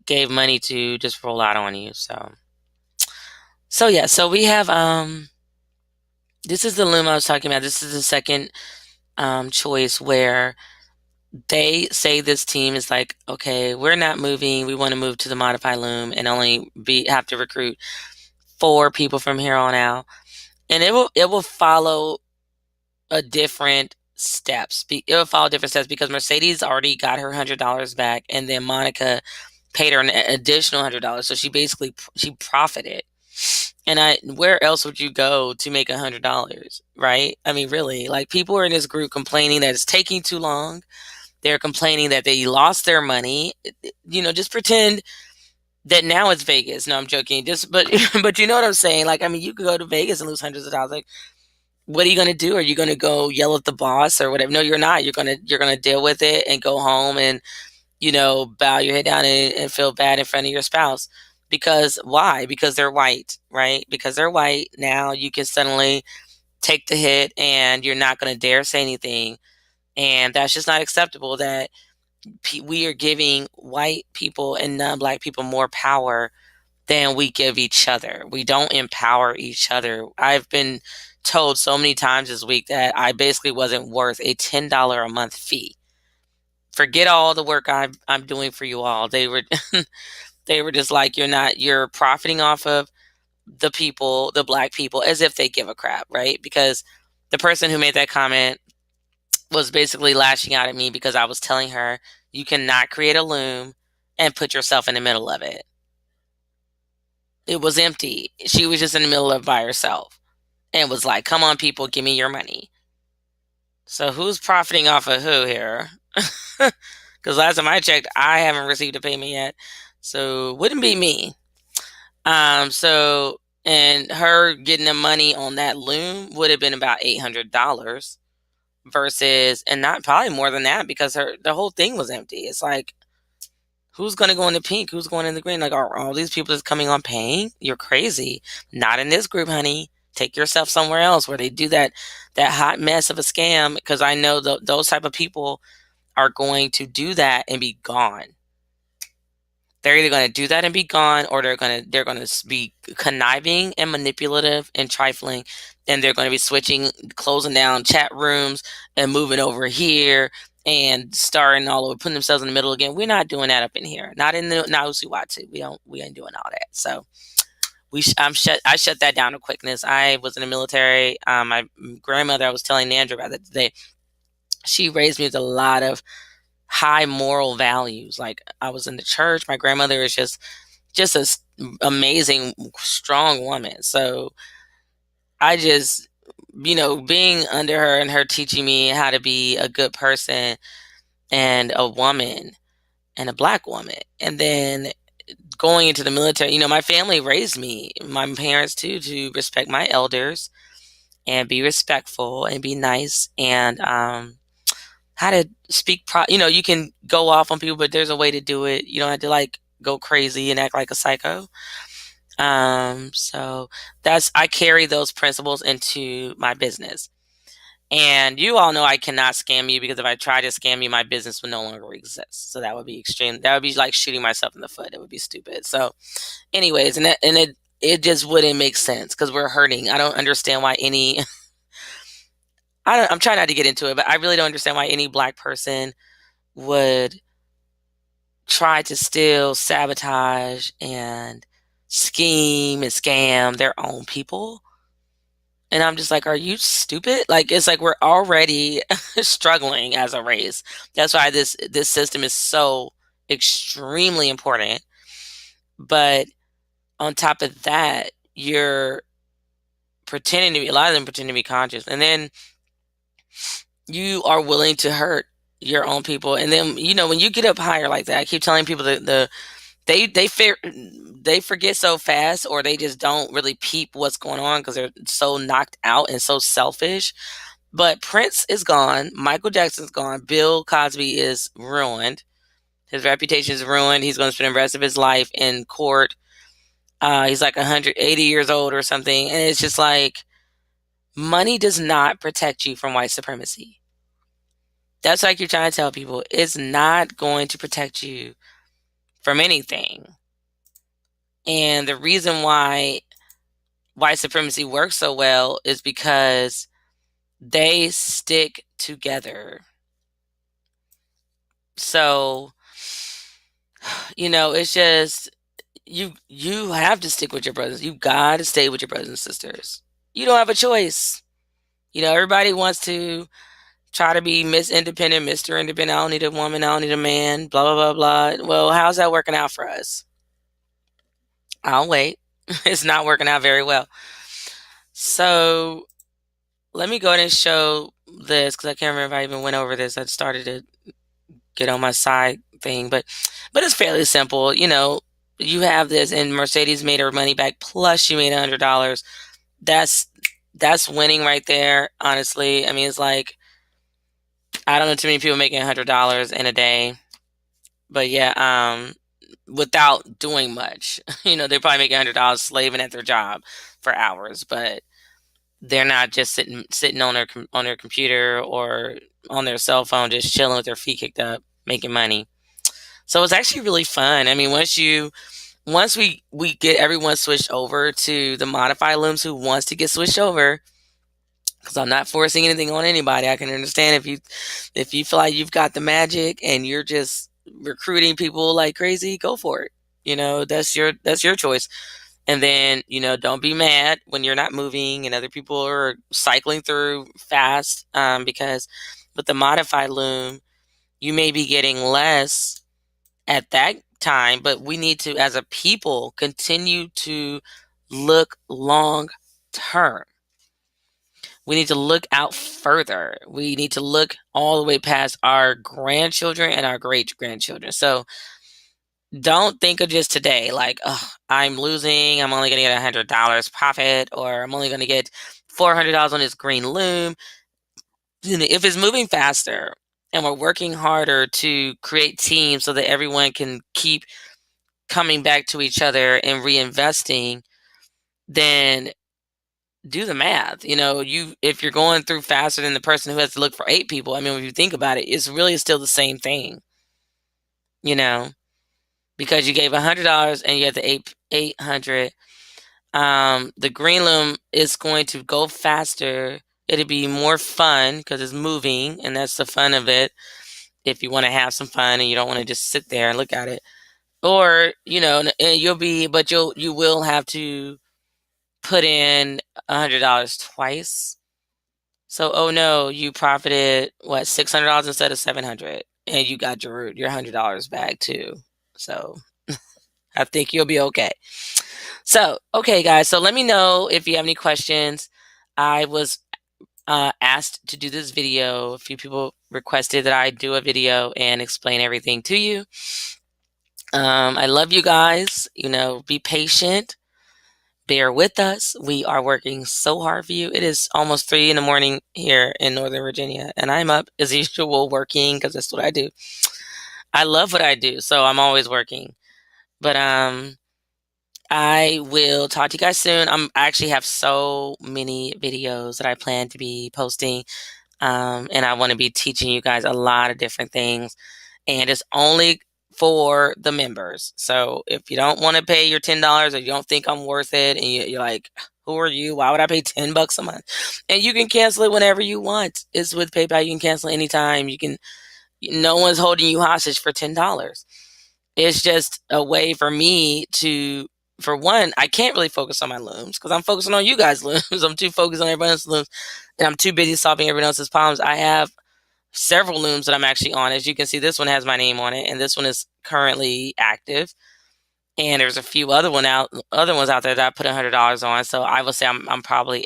gave money to just roll out on you. So yeah, so we have this is the loom I was talking about. This is the second choice where they say this team is like, okay, we're not moving. We want to move to the modified loom and only be have to recruit 4 people from here on out. And it will follow a different steps. It will follow different steps because Mercedes already got her $100 back, and then Monica paid her an additional $100. So she basically she profited. And where else would you go to make $100, right? I mean, really, like people are in this group complaining that it's taking too long. They're complaining that they lost their money. Just pretend that now it's Vegas. No, I'm joking. Just but but you know what I'm saying? Like, I mean, you could go to Vegas and lose hundreds of dollars. Like, what are you going to do? Are you going to go yell at the boss or whatever? No, you're not. You're going to deal with it and go home and bow your head down and feel bad in front of your spouse. Because why? Because they're white, right? Because they're white. Now you can suddenly take the hit and you're not going to dare say anything. And that's just not acceptable that we are giving white people and non-black people more power than we give each other. We don't empower each other. I've been told so many times this week that I basically wasn't worth a $10 a month fee. Forget all the work I'm doing for you all. They were they were just like, you're profiting off of the people, the black people, as if they give a crap, right? Because the person who made that comment was basically lashing out at me because I was telling her you cannot create a loom and put yourself in the middle of it. It was empty. She was just in the middle of it by herself and was like, come on, people, give me your money. So who's profiting off of who here? Because last time I checked, I haven't received a payment yet. So wouldn't be me. And her getting the money on that loom would have been about $800 versus, and not probably more than that because the whole thing was empty. It's like, who's going to go in the pink? Who's going in the green? Like, are all these people that's coming on paying? You're crazy. Not in this group, honey. Take yourself somewhere else where they do that hot mess of a scam. Because I know those type of people are going to do that and be gone. They're either going to do that and be gone, or they're going to be conniving and manipulative and trifling, and they're going to be switching, closing down chat rooms and moving over here and starting all over, putting themselves in the middle again. We're not doing that up in here. Not in the Nausuwatu. We ain't doing all that. So I shut that down to quickness. I was in the military. My grandmother, I was telling Nandra about that today. She raised me with a lot of high moral values. Like, I was in the church. My grandmother is just an amazing, strong woman. So I just, being under her and her teaching me how to be a good person and a woman and a black woman. And then going into the military, my family raised me, my parents too, to respect my elders and be respectful and be nice and how to speak. You can go off on people, but there's a way to do it. You don't have to like go crazy and act like a psycho. So I carry those principles into my business. And you all know I cannot scam you because if I try to scam you, my business would no longer exist. So that would be extreme. That would be like shooting myself in the foot. It would be stupid. So, anyways, it just wouldn't make sense because we're hurting. I don't understand why any. I'm trying not to get into it, but I really don't understand why any black person would try to still sabotage and scheme and scam their own people. And I'm just like, are you stupid? Like, it's like we're already struggling as a race. That's why this system is so extremely important. But on top of that, you're a lot of them pretend to be conscious. And then you are willing to hurt your own people. And then, when you get up higher like that, I keep telling people that they forget so fast, or they just don't really peep what's going on because they're so knocked out and so selfish. But Prince is gone, Michael Jackson's gone, Bill Cosby is ruined. His reputation is ruined. He's going to spend the rest of his life in court. He's like 180 years old or something. And it's just like, money does not protect you from white supremacy. That's like you're trying to tell people. It's not going to protect you from anything. And the reason why white supremacy works so well is because they stick together. So, it's just you have to stick with your brothers. You got to stay with your brothers and sisters. You don't have a choice. Everybody wants to try to be Miss Independent, Mr. Independent. I don't need a woman. I don't need a man. Blah, blah, blah, blah. Well, how's that working out for us? I'll wait. It's not working out very well. So let me go ahead and show this because I can't remember if I even went over this. I started to get on my side thing, but it's fairly simple. You have this, and Mercedes made her money back, plus you made $100. That's winning right there. Honestly, I mean, it's like, I don't know too many people making $100 in a day, but yeah, without doing much. They're probably making $100 slaving at their job for hours, but they're not just sitting on their computer or on their cell phone, just chilling with their feet kicked up, making money. So it's actually really fun. I mean, once we get everyone switched over to the modified looms who wants to get switched over, because I'm not forcing anything on anybody. I can understand if you feel like you've got the magic and you're just recruiting people like crazy, go for it. That's your choice. And then, don't be mad when you're not moving and other people are cycling through fast, because with the modified loom, you may be getting less at that time, but we need to, as a people, continue to look long term. We need to look out further. We need to look all the way past our grandchildren and our great grandchildren. So don't think of just today, like, oh, I'm losing. I'm only going to get $100 profit, or I'm only going to get $400 on this green loom. If it's moving faster and we're working harder to create teams so that everyone can keep coming back to each other and reinvesting, then do the math. If you're going through faster than the person who has to look for 8 people, I mean, when you think about it, it's really still the same thing, you know, because you gave $100 and you had the 800. The green loom is going to go faster. It'll be more fun because it's moving, and that's the fun of it. If you want to have some fun and you don't want to just sit there and look at it, or and you will have to put in $100 twice. So, oh no, you profited what, $600 instead of 700, and you got your $100 back too. So, I think you'll be okay. So, okay, guys. So let me know if you have any questions. I was asked to do this video. A few people requested that I do a video and explain everything to you. I love you guys. Be patient. Bear with us. We are working so hard for you. It is almost 3 in the morning here in Northern Virginia, and I'm up as usual working because that's what I do. I love what I do, so I'm always working. But I will talk to you guys soon. I actually have so many videos that I plan to be posting, and I want to be teaching you guys a lot of different things, and it's only for the members. So if you don't want to pay your $10, or you don't think I'm worth it, and you're like, who are you? Why would I pay $10 a month? And you can cancel it whenever you want. It's with PayPal. You can cancel anytime. No one's holding you hostage for $10. It's just a way for me to, for one, I can't really focus on my looms because I'm focusing on you guys' looms. I'm too focused on everyone else's looms, and I'm too busy solving everyone else's problems. I have several looms that I'm actually on. As you can see, this one has my name on it, and this one is currently active. And there's a few other ones out there that I put $100 on. So I will say I'm probably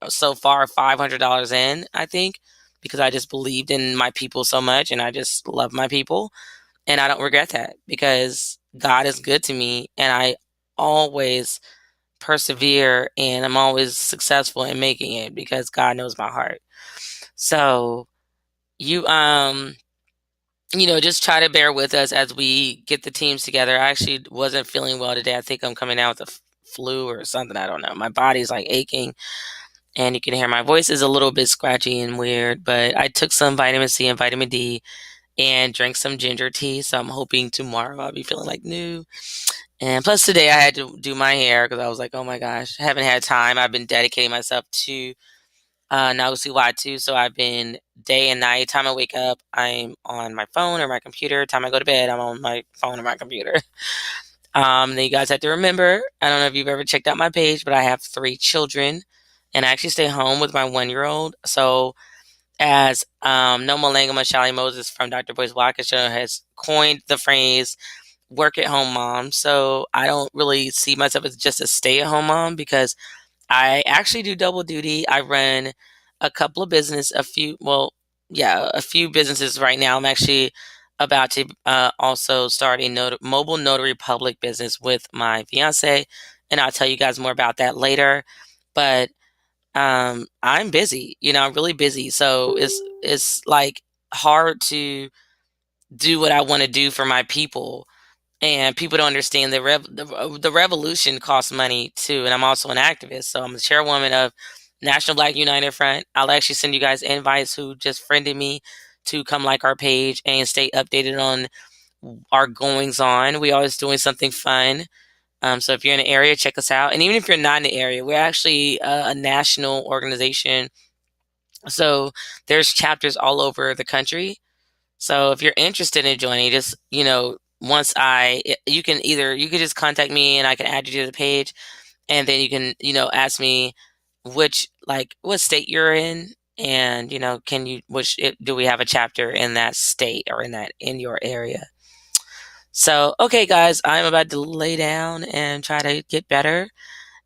so far $500 in, I think, because I just believed in my people so much and I just love my people. And I don't regret that because God is good to me and I always persevere and I'm always successful in making it because God knows my heart. So you just try to bear with us as we get the teams together. I actually wasn't feeling well today. I think I'm coming out with a flu or something. I don't know. My body's like aching and you can hear my voice is a little bit scratchy and weird, but I took some vitamin C and vitamin D and drank some ginger tea. So I'm hoping tomorrow I'll be feeling like new. And plus today I had to do my hair because I was like, oh my gosh, I haven't had time. I've been dedicating myself to now see why too. So I've been day and night. Time I wake up, I'm on my phone or my computer. Time I go to bed, I'm on my phone or my computer. Then you guys have to remember. I don't know if you've ever checked out my page, but I have 3 children, and I actually stay home with my 1-year-old. So as No Malanga Shally Moses from Dr. Boy's Walker Show has coined the phrase "work at home mom," so I don't really see myself as just a stay at home mom because I actually do double duty. I run a couple of business, a few businesses right now. I'm actually about to also start a mobile notary public business with my fiance, and I'll tell you guys more about that later. But I'm busy. I'm really busy, so it's like hard to do what I want to do for my people and people don't understand the revolution costs money too. And I'm also an activist, so I'm the chairwoman of National Black United Front. I'll actually send you guys invites who just friended me to come like our page and stay updated on our goings on. We always doing something fun. So if you're in the area, check us out. And even if you're not in the area, we're actually a national organization. So there's chapters all over the country. So if you're interested in joining, just, once you could just contact me and I can add you to the page and then you can, ask me what state you're in and, do we have a chapter in that state or in your area? So, okay, guys, I'm about to lay down and try to get better.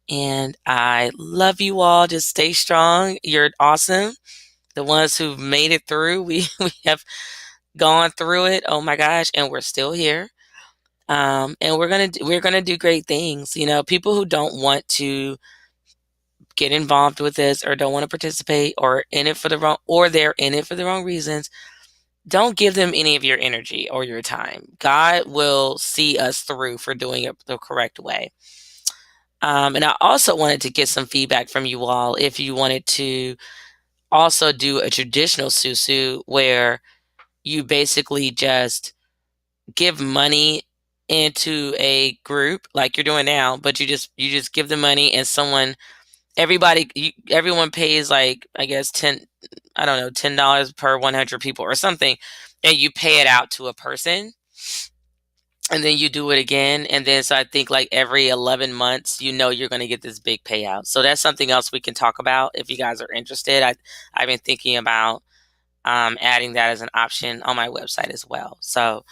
And I love you all. Just stay strong. You're awesome. The ones who've made it through, we have gone through it. Oh my gosh, and we're still here. And we're gonna do great things. People who don't want to get involved with this or don't want to participate or they're in it for the wrong reasons. Don't give them any of your energy or your time. God will see us through for doing it the correct way. And I also wanted to get some feedback from you all if you wanted to also do a traditional susu where you basically just give money into a group like you're doing now, but you just give the money and everyone pays like I guess 10 I don't know $10 per 100 people or something, and you pay it out to a person, and then you do it again, and then so I think like every 11 months you're going to get this big payout. So that's something else we can talk about if you guys are interested. I've been thinking about adding that as an option on my website as well. So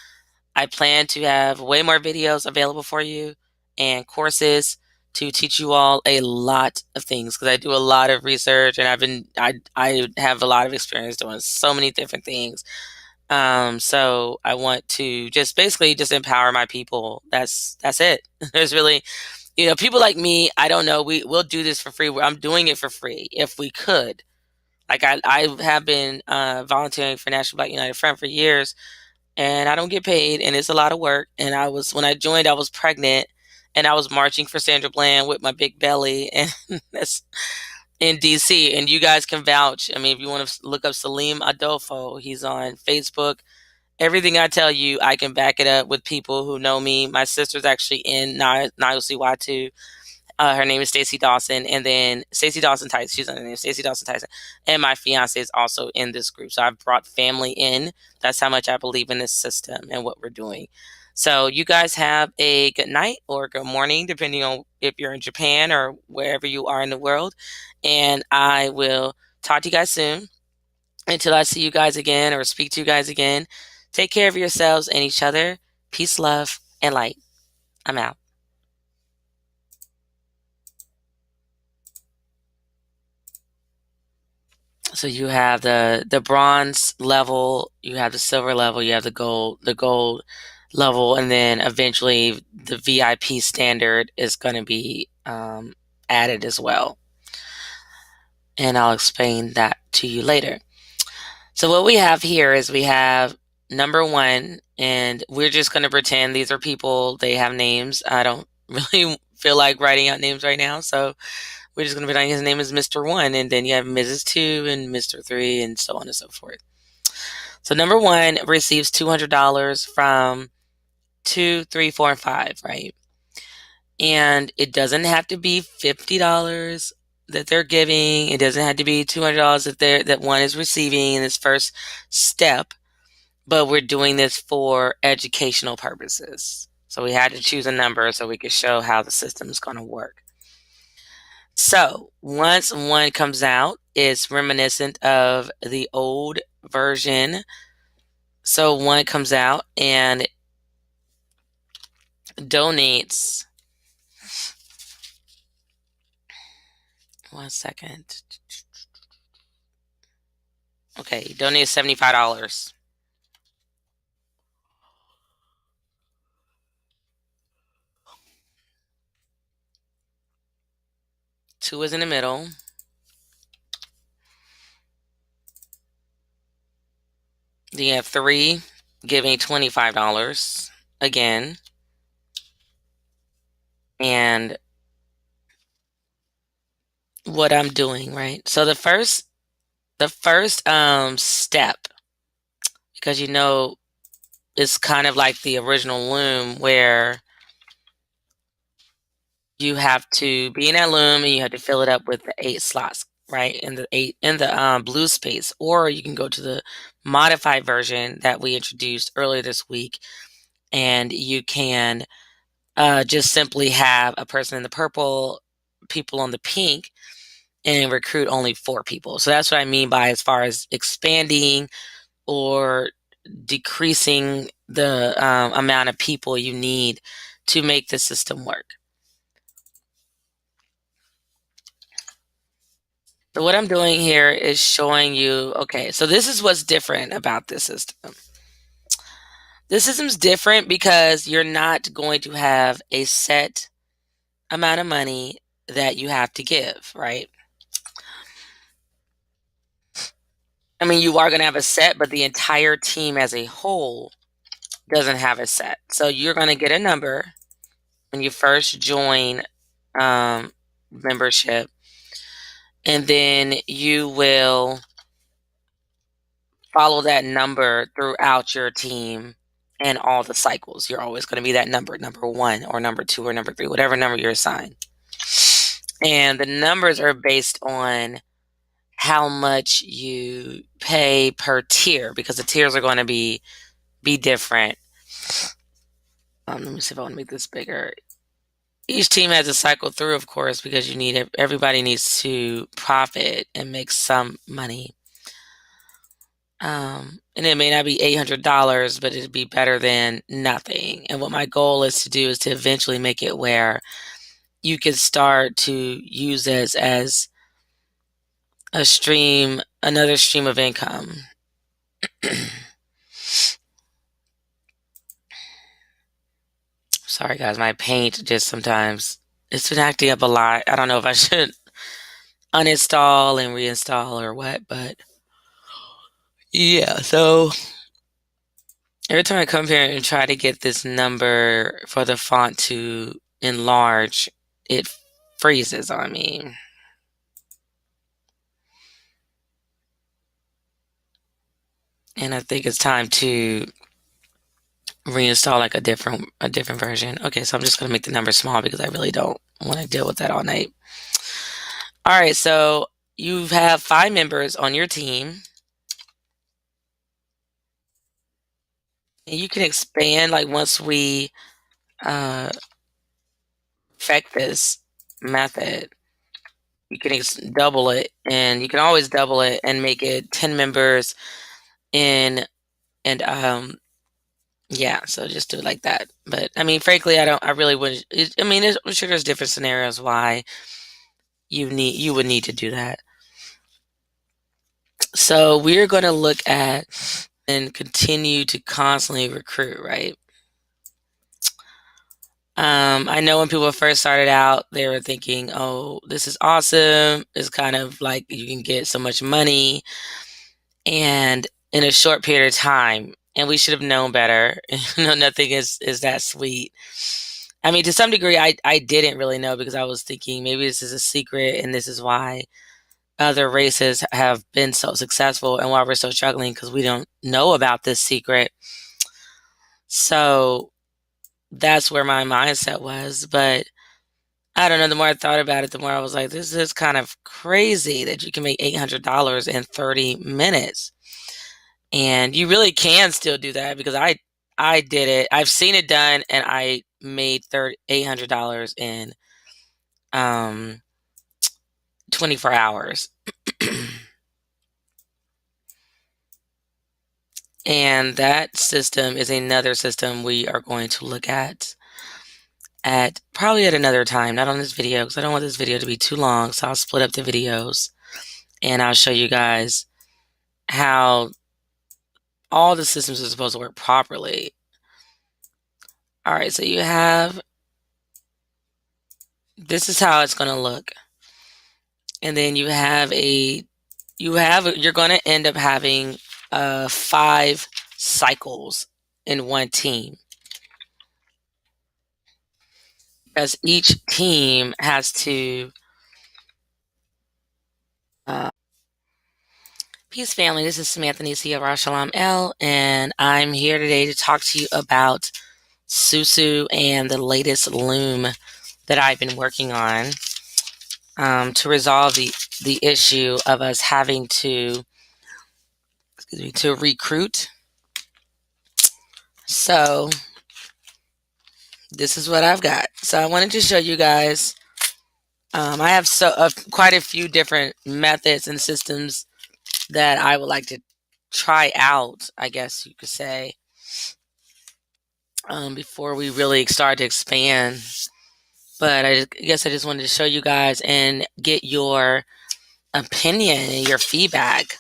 I plan to have way more videos available for you and courses to teach you all a lot of things because I do a lot of research and I have a lot of experience doing so many different things. So I want to just basically just empower my people. That's it. There's really, people like me. I don't know. We'll do this for free. I'm doing it for free if we could. Like I have been volunteering for National Black United Front for years, and I don't get paid, and it's a lot of work. And when I joined, I was pregnant, and I was marching for Sandra Bland with my big belly, and that's in DC. And you guys can vouch. I mean, if you want to look up Salim Adolfo, he's on Facebook. Everything I tell you, I can back it up with people who know me. My sister's actually in NIOCY2. Her name is Stacy Dawson, and then Stacy Dawson Tyson. She's on the name Stacy Dawson Tyson, and my fiance is also in this group. So I've brought family in. That's how much I believe in this system and what we're doing. So you guys have a good night or good morning, depending on if you're in Japan or wherever you are in the world. And I will talk to you guys soon. Until I see you guys again or speak to you guys again, take care of yourselves and each other. Peace, love, and light. I'm out. So you have the bronze level, you have the silver level, you have the gold level, and then eventually the VIP standard is going to be added as well. And I'll explain that to you later. So what we have here is we have number one, and we're just going to pretend these are people. They have names. I don't really feel like writing out names right now, so we're just going to pretend his name is Mr. One, and then you have Mrs. Two and Mr. Three, and so on and so forth. So number one receives $200 from two, three, four, and five, right? And it doesn't have to be $50 that they're giving. It doesn't have to be $200 that one is receiving in this first step. But we're doing this for educational purposes. So we had to choose a number so we could show how the system is going to work. So once one comes out, it's reminiscent of the old version. So one comes out and donates. One second. Okay, donates $75. Two is in the middle. Then you have three giving $25 again. And what I'm doing, right? So the first step, because it's kind of like the original loom where you have to be in that loom and you have to fill it up with the 8 slots, right? In the blue space, or you can go to the modified version that we introduced earlier this week, and you can just simply have a person in the purple, people on the pink, and recruit only 4 people. So that's what I mean by as far as expanding or decreasing the amount of people you need to make the system work. So what I'm doing here is showing you, okay, so this is what's different about this system. This system's different because you're not going to have a set amount of money that you have to give, right? I mean, you are going to have a set, but the entire team as a whole doesn't have a set. So you're going to get a number when you first join membership, and then you will follow that number throughout your team and all the cycles. You're always going to be that number one or number two or number three, whatever number you're assigned. And the numbers are based on how much you pay per tier, because the tiers are going to be different. Let me see if I want to make this bigger. Each team has to cycle through, of course, because everybody needs to profit and make some money. And it may not be $800, but it'd be better than nothing. And what my goal is to do is to eventually make it where you can start to use this as another stream of income. Sorry, guys, my paint just sometimes it's been acting up a lot. I don't know if I should uninstall and reinstall or what, but yeah. So every time I come here and try to get this number for the font to enlarge, it freezes on me. And I think it's time to reinstall like a different version. Okay, so I'm just gonna make the number small because I really don't want to deal with that all night. All right, so you have 5 members on your team, and you can expand like once we uh, perfect this method. You can double it, and you can always double it and make it 10 members in, and yeah, so just do it like that. But I mean, frankly, I really wouldn't. I mean, I'm sure there's different scenarios why you would need to do that. So we're going to look at and continue to constantly recruit, right? I know when people first started out, they were thinking, oh, this is awesome. It's kind of like you can get so much money and in a short period of time. And we should have known better. Nothing is that sweet. I mean, to some degree, I didn't really know because I was thinking maybe this is a secret and this is why other races have been so successful and why we're so struggling because we don't know about this secret. So that's where my mindset was. But I don't know, the more I thought about it, the more I was like, this is kind of crazy that you can make $800 in 30 minutes. And you really can still do that because I did it. I've seen it done and I made $800 in 24 hours. And that system is another system we are going to look at probably at another time, not on this video, because I don't want this video to be too long. So I'll split up the videos and I'll show you guys how all the systems are supposed to work properly. All right, so you have, this is how it's going to look. And then you're going to end up having 5 cycles in one team. Because each team has to Peace family, this is Samantha Nisi of Rashalam L, and I'm here today to talk to you about Susu and the latest loom that I've been working on to resolve the issue of us having to recruit. So this is what I've got. So I wanted to show you guys. I have quite a few different methods and systems that I would like to try out, I guess you could say, before we really start to expand. But I guess I just wanted to show you guys and get your opinion and your feedback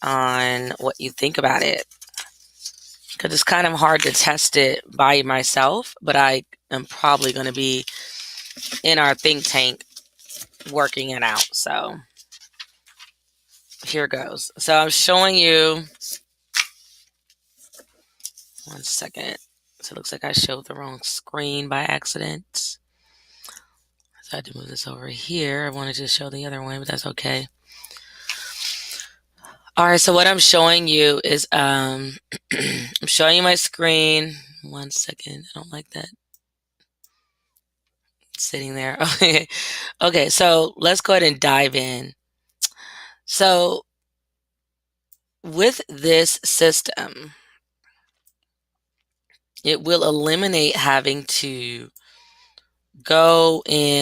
on what you think about it. Because it's kind of hard to test it by myself, but I am probably going to be in our think tank working it out. So here goes. So I'm showing you, one second. So it looks like I showed the wrong screen by accident. So I had to move this over here. I wanted to show the other one, but that's okay. All right, so what I'm showing you is I'm showing you my screen. One second. I don't like that sitting there. Okay. Okay, so let's go ahead and dive in. So with this system, it will eliminate having to go in